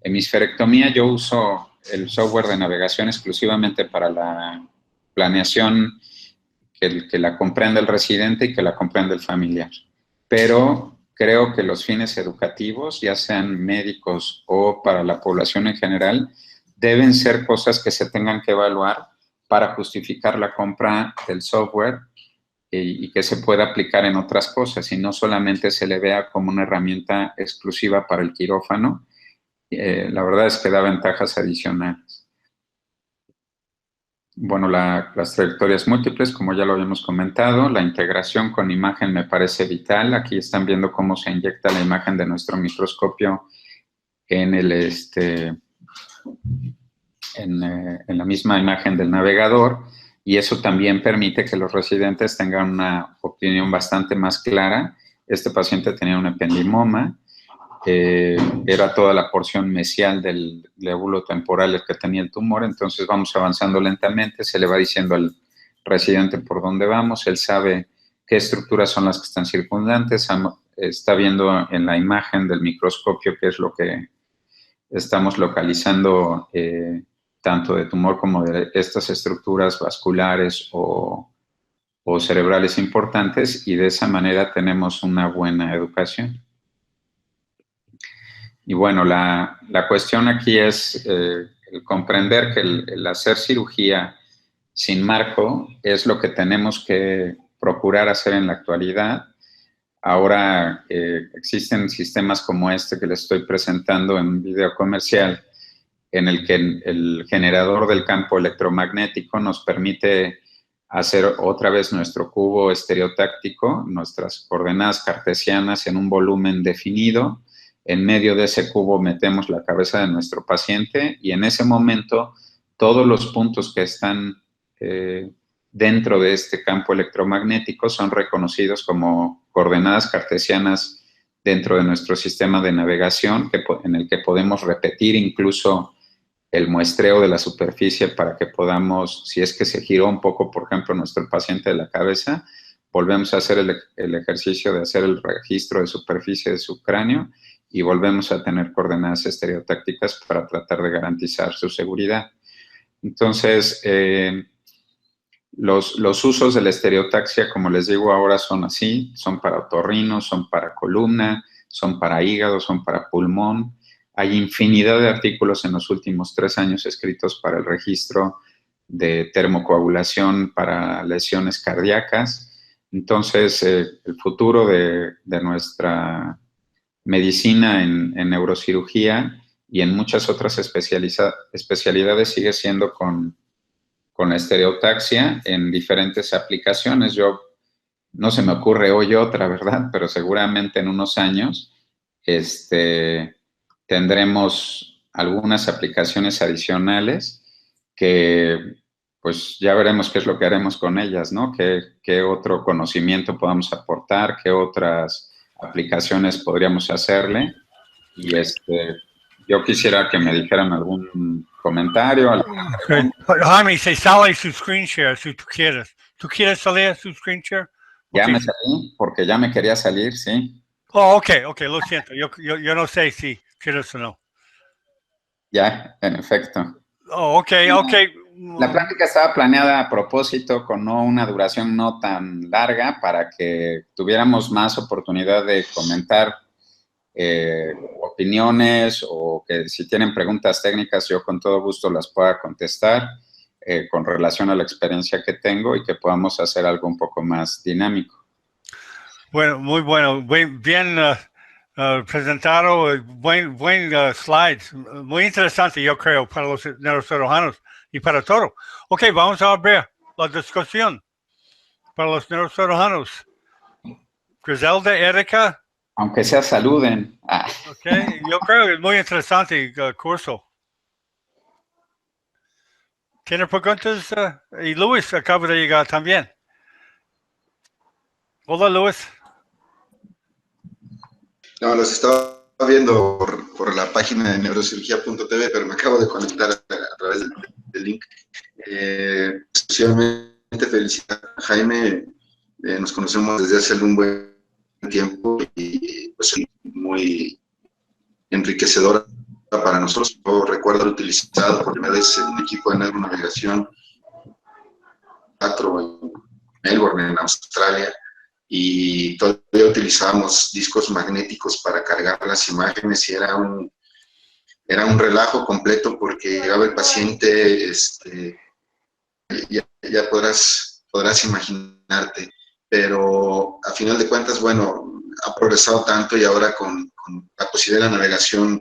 hemisferectomía, yo uso el software de navegación exclusivamente para la planeación que la comprenda el residente y que la comprenda el familiar. Pero creo que los fines educativos, ya sean médicos o para la población en general, deben ser cosas que se tengan que evaluar para justificar la compra del software y que se pueda aplicar en otras cosas y no solamente se le vea como una herramienta exclusiva para el quirófano. La verdad es que da ventajas adicionales. Bueno, las trayectorias múltiples, como ya lo habíamos comentado, la integración con imagen me parece vital. Aquí están viendo cómo se inyecta la imagen de nuestro microscopio en la misma imagen del navegador, y eso también permite que los residentes tengan una opinión bastante más clara. Este paciente tenía un ependimoma, era toda la porción mesial del lóbulo temporal el que tenía el tumor. Entonces vamos avanzando lentamente, se le va diciendo al residente por dónde vamos, él sabe qué estructuras son las que están circundantes, está viendo en la imagen del microscopio qué es lo que estamos localizando, tanto de tumor como de estas estructuras vasculares o cerebrales importantes, y de esa manera tenemos una buena educación. Y bueno, la cuestión aquí es el comprender que el hacer cirugía sin marco es lo que tenemos que procurar hacer en la actualidad. Ahora existen sistemas como este que les estoy presentando en un video comercial, en el que el generador del campo electromagnético nos permite hacer otra vez nuestro cubo estereotáctico, nuestras coordenadas cartesianas en un volumen definido. En medio de ese cubo metemos la cabeza de nuestro paciente y en ese momento todos los puntos que están dentro de este campo electromagnético son reconocidos como coordenadas cartesianas dentro de nuestro sistema de navegación, en el que podemos repetir incluso el muestreo de la superficie para que podamos, si es que se giró un poco, por ejemplo, nuestro paciente de la cabeza, volvemos a hacer el ejercicio de hacer el registro de superficie de su cráneo y volvemos a tener coordenadas estereotácticas para tratar de garantizar su seguridad. Entonces, los usos de la estereotaxia, como les digo ahora, son así, son para otorrino, son para columna, son para hígado, son para pulmón. Hay infinidad de artículos en los últimos 3 años escritos para el registro de termocoagulación para lesiones cardíacas. Entonces, el futuro de nuestra medicina en neurocirugía y en muchas otras especialidades sigue siendo con la estereotaxia en diferentes aplicaciones. No se me ocurre hoy otra, ¿verdad? Pero seguramente en unos años tendremos algunas aplicaciones adicionales que pues ya veremos qué es lo que haremos con ellas, ¿no? ¿Qué otro conocimiento podamos aportar? ¿Qué otras aplicaciones podríamos hacerle? Y yo quisiera que me dijeran algún comentario. Okay. Jaime, se sale su screen share si tú quieres. ¿Tú quieres salir a su screen share? Ya Okay. me salí, porque ya me quería salir, sí. Oh, ok, lo siento. Yo no sé si quieres o no. Ya, en efecto. Oh, ok. La plática estaba planeada a propósito con una duración no tan larga para que tuviéramos más oportunidad de comentar opiniones o que si tienen preguntas técnicas yo con todo gusto las pueda contestar con relación a la experiencia que tengo y que podamos hacer algo un poco más dinámico. Bueno, muy bueno. Bien presentado, buen slides. Muy interesante, yo creo, para los neurocirujanos y para todo. Ok, vamos a ver la discusión para los neurocirujanos. Griselda, Erika. Aunque sea saluden. Ok, yo creo que es muy interesante el curso. ¿Tiene preguntas? Y Luis acaba de llegar también. Hola, Luis. No, los estaba viendo por la página de neurocirugía.tv, pero me acabo de conectar a través del link. Especialmente felicitar a Jaime. Nos conocemos desde hace algún buen tiempo y pues muy enriquecedora para nosotros. Yo recuerdo haber utilizado por primera vez un equipo de neuronavegación 4 en Melbourne, en Australia, y todavía utilizábamos discos magnéticos para cargar las imágenes y era un relajo completo porque llegaba el paciente, ya podrás imaginarte, pero a final de cuentas, bueno, ha progresado tanto y ahora con la posibilidad de la navegación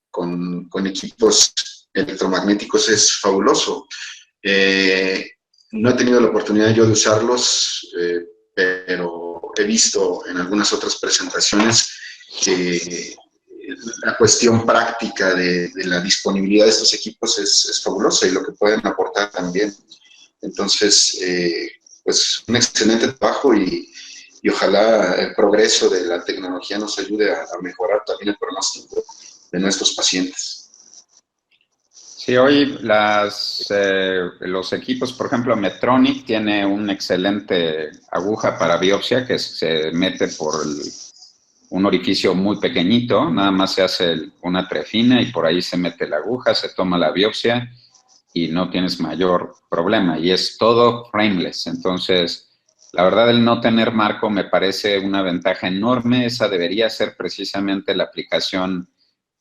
con equipos electromagnéticos es fabuloso. No he tenido la oportunidad yo de usarlos, pero he visto en algunas otras presentaciones que la cuestión práctica de la disponibilidad de estos equipos es fabulosa y lo que pueden aportar también. Entonces, pues un excelente trabajo y ojalá el progreso de la tecnología nos ayude a mejorar también el pronóstico de nuestros pacientes. Sí, hoy los equipos, por ejemplo, Medtronic tiene una excelente aguja para biopsia que se mete por un orificio muy pequeñito, nada más se hace una trefina y por ahí se mete la aguja, se toma la biopsia y no tienes mayor problema. Y es todo frameless. Entonces, la verdad, el no tener marco me parece una ventaja enorme. Esa debería ser precisamente la aplicación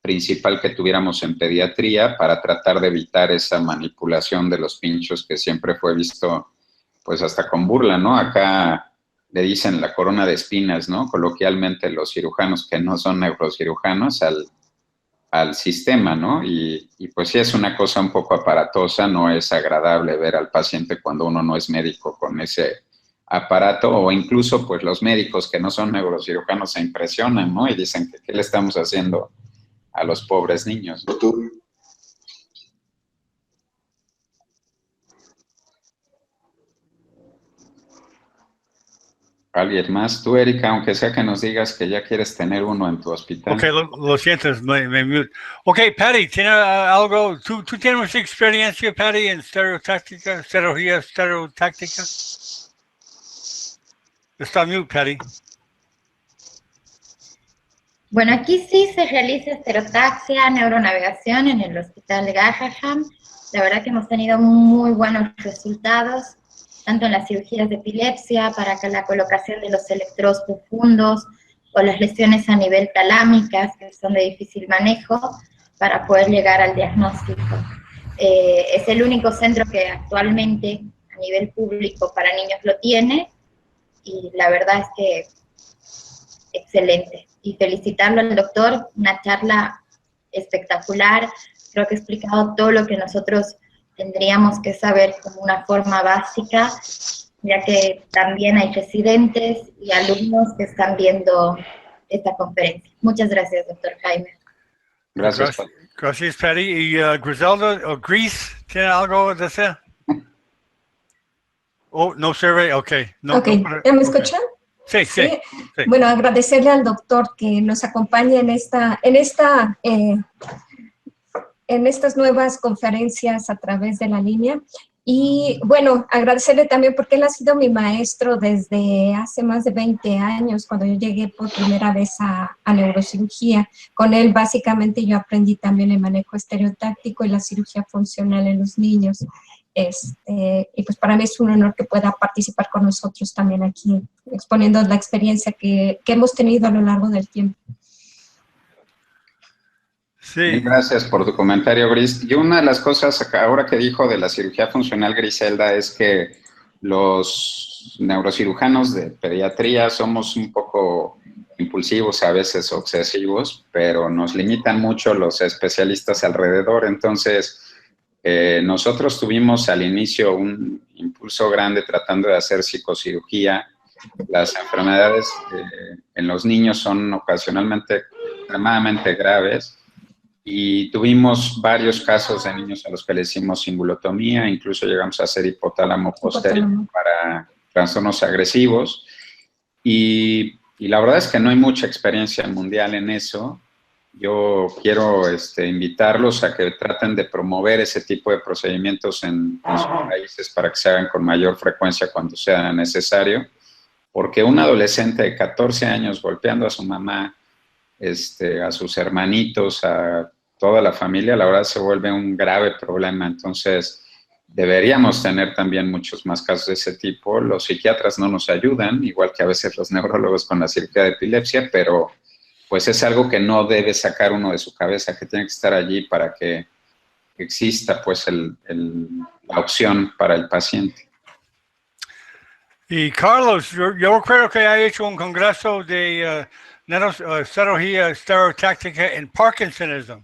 principal que tuviéramos en pediatría para tratar de evitar esa manipulación de los pinchos que siempre fue visto, pues hasta con burla, ¿no? Acá le dicen la corona de espinas, ¿no? Coloquialmente los cirujanos que no son neurocirujanos al sistema, ¿no? Y pues sí es una cosa un poco aparatosa, no es agradable ver al paciente cuando uno no es médico con ese aparato, o incluso pues los médicos que no son neurocirujanos se impresionan, ¿no? Y dicen que ¿qué le estamos haciendo a los pobres niños? ¿Alguien más? Tú, Erika, aunque sea que nos digas que ya quieres tener uno en tu hospital. Ok, lo siento, me mute. Ok, Patty, ¿tiene algo? ¿Tú tienes mucha experiencia, Patty, en cirugía estereotáctica? Está mute, Patty. Bueno, aquí sí se realiza estereotaxia, neuronavegación en el Hospital de Garraham. La verdad que hemos tenido muy buenos resultados, tanto en las cirugías de epilepsia, para que la colocación de los electrodos profundos, o las lesiones a nivel talámicas, que son de difícil manejo, para poder llegar al diagnóstico. Es el único centro que actualmente, a nivel público, para niños lo tiene, y la verdad es que excelente. Y felicitarlo al doctor, una charla espectacular, creo que ha explicado todo lo que nosotros tendríamos que saber como una forma básica, ya que también hay residentes y alumnos que están viendo esta conferencia. Muchas gracias, doctor Jaime. Gracias. Gracias, Patty. ¿Y Griselda o Gris tiene algo que decir? Oh, no survey, ok. No, ok, ¿ya me escuchan? Sí. Bueno, agradecerle al doctor que nos acompañe en estas nuevas conferencias a través de la línea. Y bueno, agradecerle también porque él ha sido mi maestro desde hace más de 20 años, cuando yo llegué por primera vez a neurocirugía. Con él básicamente yo aprendí también el manejo estereotáctico y la cirugía funcional en los niños. Y pues para mí es un honor que pueda participar con nosotros también aquí, exponiendo la experiencia que hemos tenido a lo largo del tiempo. Sí. Gracias por tu comentario, Gris. Y una de las cosas ahora que dijo de la cirugía funcional, Griselda, es que los neurocirujanos de pediatría somos un poco impulsivos, a veces obsesivos, pero nos limitan mucho los especialistas alrededor. Entonces, nosotros tuvimos al inicio un impulso grande tratando de hacer psicocirugía. Las enfermedades en los niños son ocasionalmente extremadamente graves. Y tuvimos varios casos de niños a los que le hicimos cingulotomía, incluso llegamos a hacer hipotálamo posterior para trastornos agresivos. Y la verdad es que no hay mucha experiencia mundial en eso. Yo quiero invitarlos a que traten de promover ese tipo de procedimientos en sus países para que se hagan con mayor frecuencia cuando sea necesario, porque un adolescente de 14 años golpeando a su mamá, a sus hermanitos, a toda la familia, la verdad se vuelve un grave problema. Entonces, deberíamos tener también muchos más casos de ese tipo. Los psiquiatras no nos ayudan, igual que a veces los neurólogos con la cirugía de epilepsia, pero pues es algo que no debe sacar uno de su cabeza, que tiene que estar allí para que exista pues la opción para el paciente. Y Carlos, yo recuerdo que ha hecho un congreso de cirugía estereotáctica en Parkinsonism.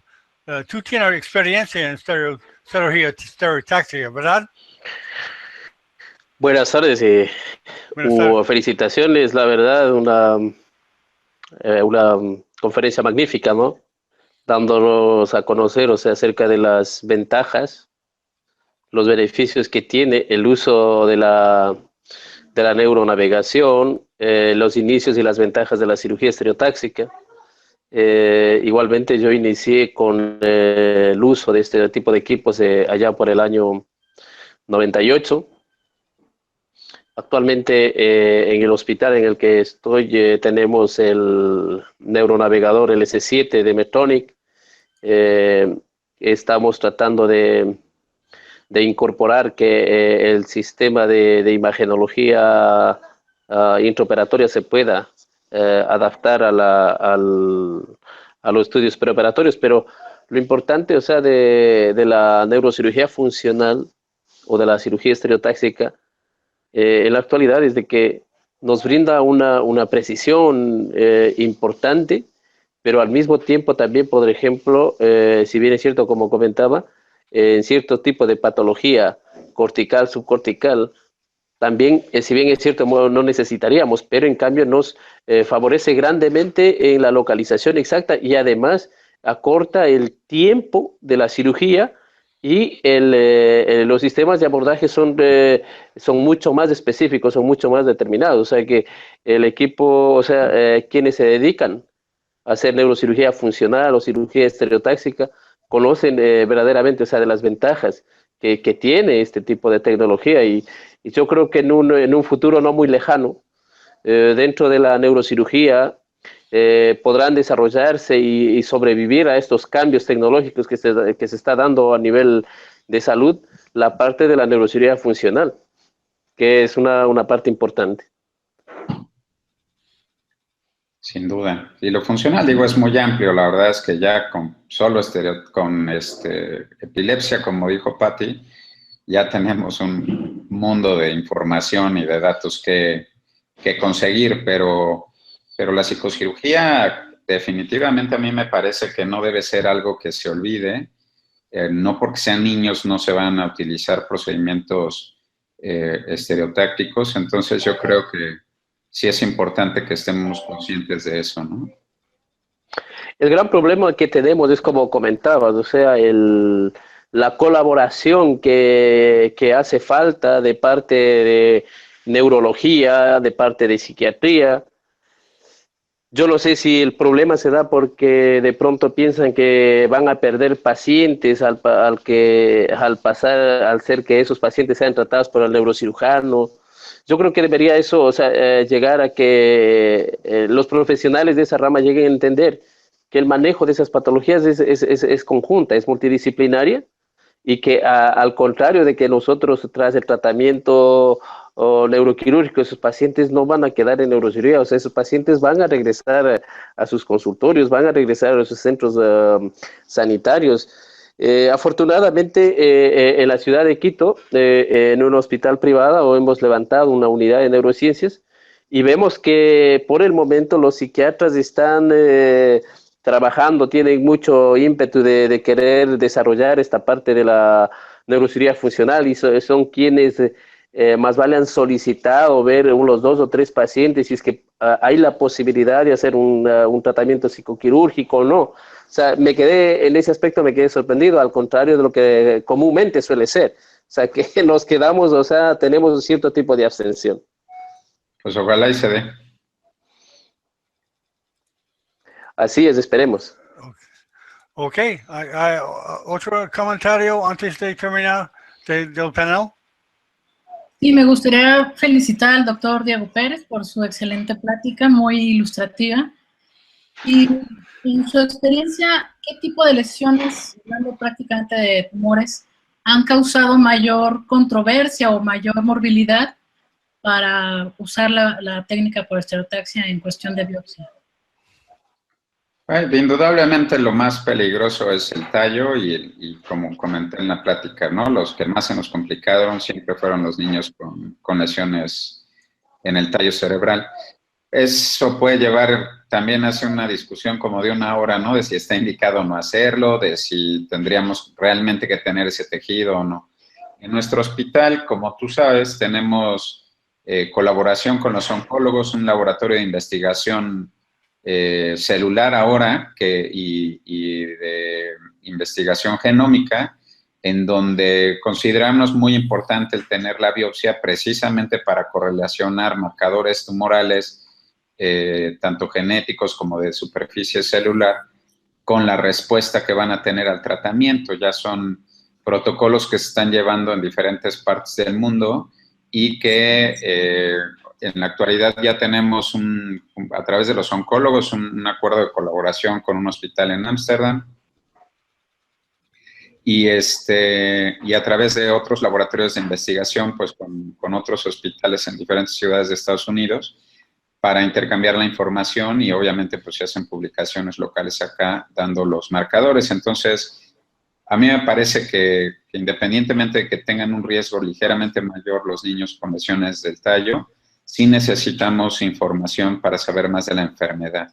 Tú tienes experiencia en cirugía estereotáctica, ¿verdad? Buenas tardes. Buenas tardes. Felicitaciones, la verdad, una conferencia magnífica, ¿no? Dándonos a conocer, o sea, acerca de las ventajas, los beneficios que tiene el uso de la neuronavegación, los inicios y las ventajas de la cirugía estereotáxica. Igualmente yo inicié con el uso de este tipo de equipos allá por el año 98. Actualmente en el hospital en el que estoy tenemos el neuronavegador LS7 de Medtronic. Estamos tratando de incorporar que el sistema de imagenología intraoperatoria se pueda adaptar a los estudios preoperatorios, pero lo importante, o sea, de la neurocirugía funcional o de la cirugía estereotáxica en la actualidad es de que nos brinda una precisión importante, pero al mismo tiempo también, por ejemplo, si bien es cierto, como comentaba, en cierto tipo de patología cortical, subcortical, también, si bien es cierto, no necesitaríamos, pero en cambio nos favorece grandemente en la localización exacta y además acorta el tiempo de la cirugía y los sistemas de abordaje son mucho más específicos, son mucho más determinados. O sea que el equipo, o sea, quienes se dedican a hacer neurocirugía funcional o cirugía estereotáxica, conocen verdaderamente, o sea, de las ventajas que tiene este tipo de tecnología y yo creo que en un futuro no muy lejano, dentro de la neurocirugía, podrán desarrollarse y sobrevivir a estos cambios tecnológicos que se está dando a nivel de salud, la parte de la neurocirugía funcional, que es una parte importante. Sin duda. Y lo funcional, digo, es muy amplio. La verdad es que ya con solo epilepsia, como dijo Patti, ya tenemos un mundo de información y de datos que conseguir, pero la psicocirugía definitivamente a mí me parece que no debe ser algo que se olvide. No porque sean niños no se van a utilizar procedimientos estereotácticos, entonces yo creo que sí es importante que estemos conscientes de eso, ¿no? El gran problema que tenemos es, como comentabas, o sea, la colaboración que hace falta de parte de neurología, de parte de psiquiatría, Yo no sé si el problema se da porque de pronto piensan que van a perder pacientes al ser que esos pacientes sean tratados por el neurocirujano. Yo creo que debería eso, o sea, llegar a que los profesionales de esa rama lleguen a entender que el manejo de esas patologías es conjunta, es multidisciplinaria, y que al contrario de que nosotros tras el tratamiento neuroquirúrgico, esos pacientes no van a quedar en neurocirugía, o sea, esos pacientes van a regresar a sus consultorios, van a regresar a sus centros sanitarios. Afortunadamente, en la ciudad de Quito, en un hospital privado, hemos levantado una unidad de neurociencias y vemos que por el momento los psiquiatras están trabajando, tienen mucho ímpetu de querer desarrollar esta parte de la neurocirugía funcional y son quienes más vale han solicitado ver unos 2 o 3 pacientes si es que hay la posibilidad de hacer un tratamiento psicoquirúrgico o no. O sea, en ese aspecto me quedé sorprendido, al contrario de lo que comúnmente suele ser. O sea, que nos quedamos, o sea, tenemos un cierto tipo de abstención. Pues ojalá y se dé. Así es, esperemos. Ok, ¿otro comentario antes de terminar del panel? Sí, me gustaría felicitar al doctor Diego Pérez por su excelente plática, muy ilustrativa. Y en su experiencia, ¿qué tipo de lesiones, hablando prácticamente de tumores, han causado mayor controversia o mayor morbilidad para usar la técnica por estereotaxia en cuestión de biopsia? Indudablemente lo más peligroso es el tallo y como comenté en la plática, ¿no? Los que más se nos complicaron siempre fueron los niños con lesiones en el tallo cerebral. Eso puede llevar también a una discusión como de 1 hora, ¿no? De si está indicado o no hacerlo, de si tendríamos realmente que tener ese tejido o no. En nuestro hospital, como tú sabes, tenemos colaboración con los oncólogos, un laboratorio de investigación celular ahora y de investigación genómica, en donde consideramos muy importante el tener la biopsia precisamente para correlacionar marcadores tumorales, tanto genéticos como de superficie celular, con la respuesta que van a tener al tratamiento. Ya son protocolos que se están llevando en diferentes partes del mundo y que en la actualidad ya tenemos a través de los oncólogos un acuerdo de colaboración con un hospital en Ámsterdam y a través de otros laboratorios de investigación, pues con otros hospitales en diferentes ciudades de Estados Unidos para intercambiar la información y obviamente pues se hacen publicaciones locales acá dando los marcadores. Entonces, a mí me parece que independientemente de que tengan un riesgo ligeramente mayor los niños con lesiones del tallo, sí necesitamos información para saber más de la enfermedad.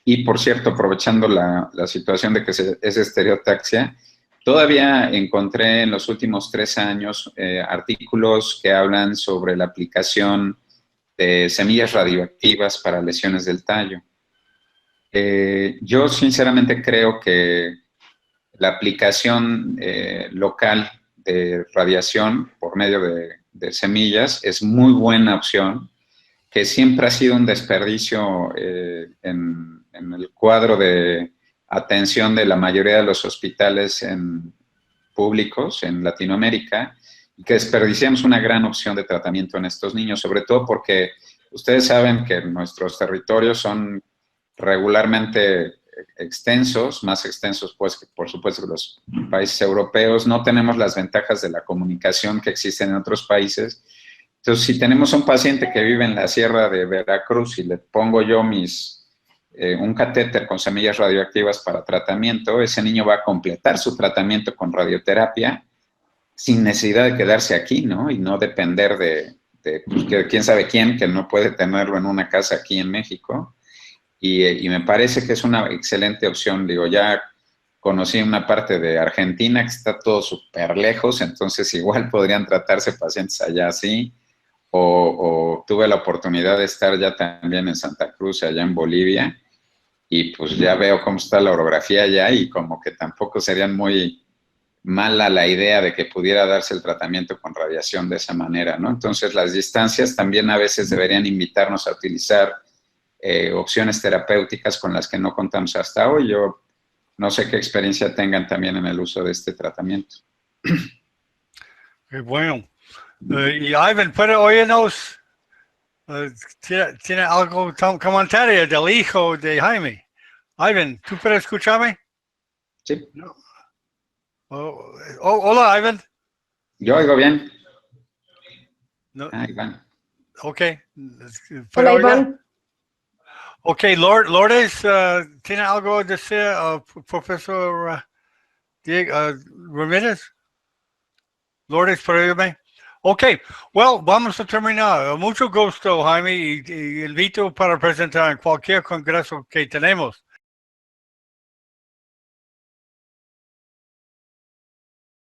Y, por cierto, aprovechando la situación de que es estereotaxia, todavía encontré en los últimos 3 años artículos que hablan sobre la aplicación de semillas radioactivas para lesiones del tallo. Yo, sinceramente, creo que la aplicación local de radiación por medio de semillas es muy buena opción, que siempre ha sido un desperdicio en el cuadro de atención de la mayoría de los hospitales públicos en Latinoamérica, y que desperdiciamos una gran opción de tratamiento en estos niños, sobre todo porque ustedes saben que nuestros territorios son regularmente extensos, más extensos pues que por supuesto que los países europeos. No tenemos las ventajas de la comunicación que existen en otros países. Entonces, si tenemos un paciente que vive en la sierra de Veracruz y le pongo yo un catéter con semillas radioactivas para tratamiento, ese niño va a completar su tratamiento con radioterapia sin necesidad de quedarse aquí, ¿no? Y no depender de quién sabe quién, que no puede tenerlo en una casa aquí en México. Y me parece que es una excelente opción. Digo, ya conocí una parte de Argentina que está todo súper lejos, entonces igual podrían tratarse pacientes allá así. O tuve la oportunidad de estar ya también en Santa Cruz, allá en Bolivia, y pues ya veo cómo está la orografía allá y como que tampoco serían muy mala la idea de que pudiera darse el tratamiento con radiación de esa manera, ¿no? Entonces las distancias también a veces deberían invitarnos a utilizar opciones terapéuticas con las que no contamos hasta hoy. Yo no sé qué experiencia tengan también en el uso de este tratamiento. Qué bueno. Y Ivan, ¿puede oírnos? ¿Tiene algo comentario del hijo de Jaime? Ivan, ¿tú puedes escucharme? Sí. No. Hola, Ivan. Yo oigo bien. No. Iván. Ok. Hola, Iván. Ok, Lourdes, ¿tiene algo que decir, profesor Diego Ramírez? Lourdes, ¿puede? Ok, well, vamos a terminar. Mucho gusto, Jaime, y invito para presentar en cualquier congreso que tenemos.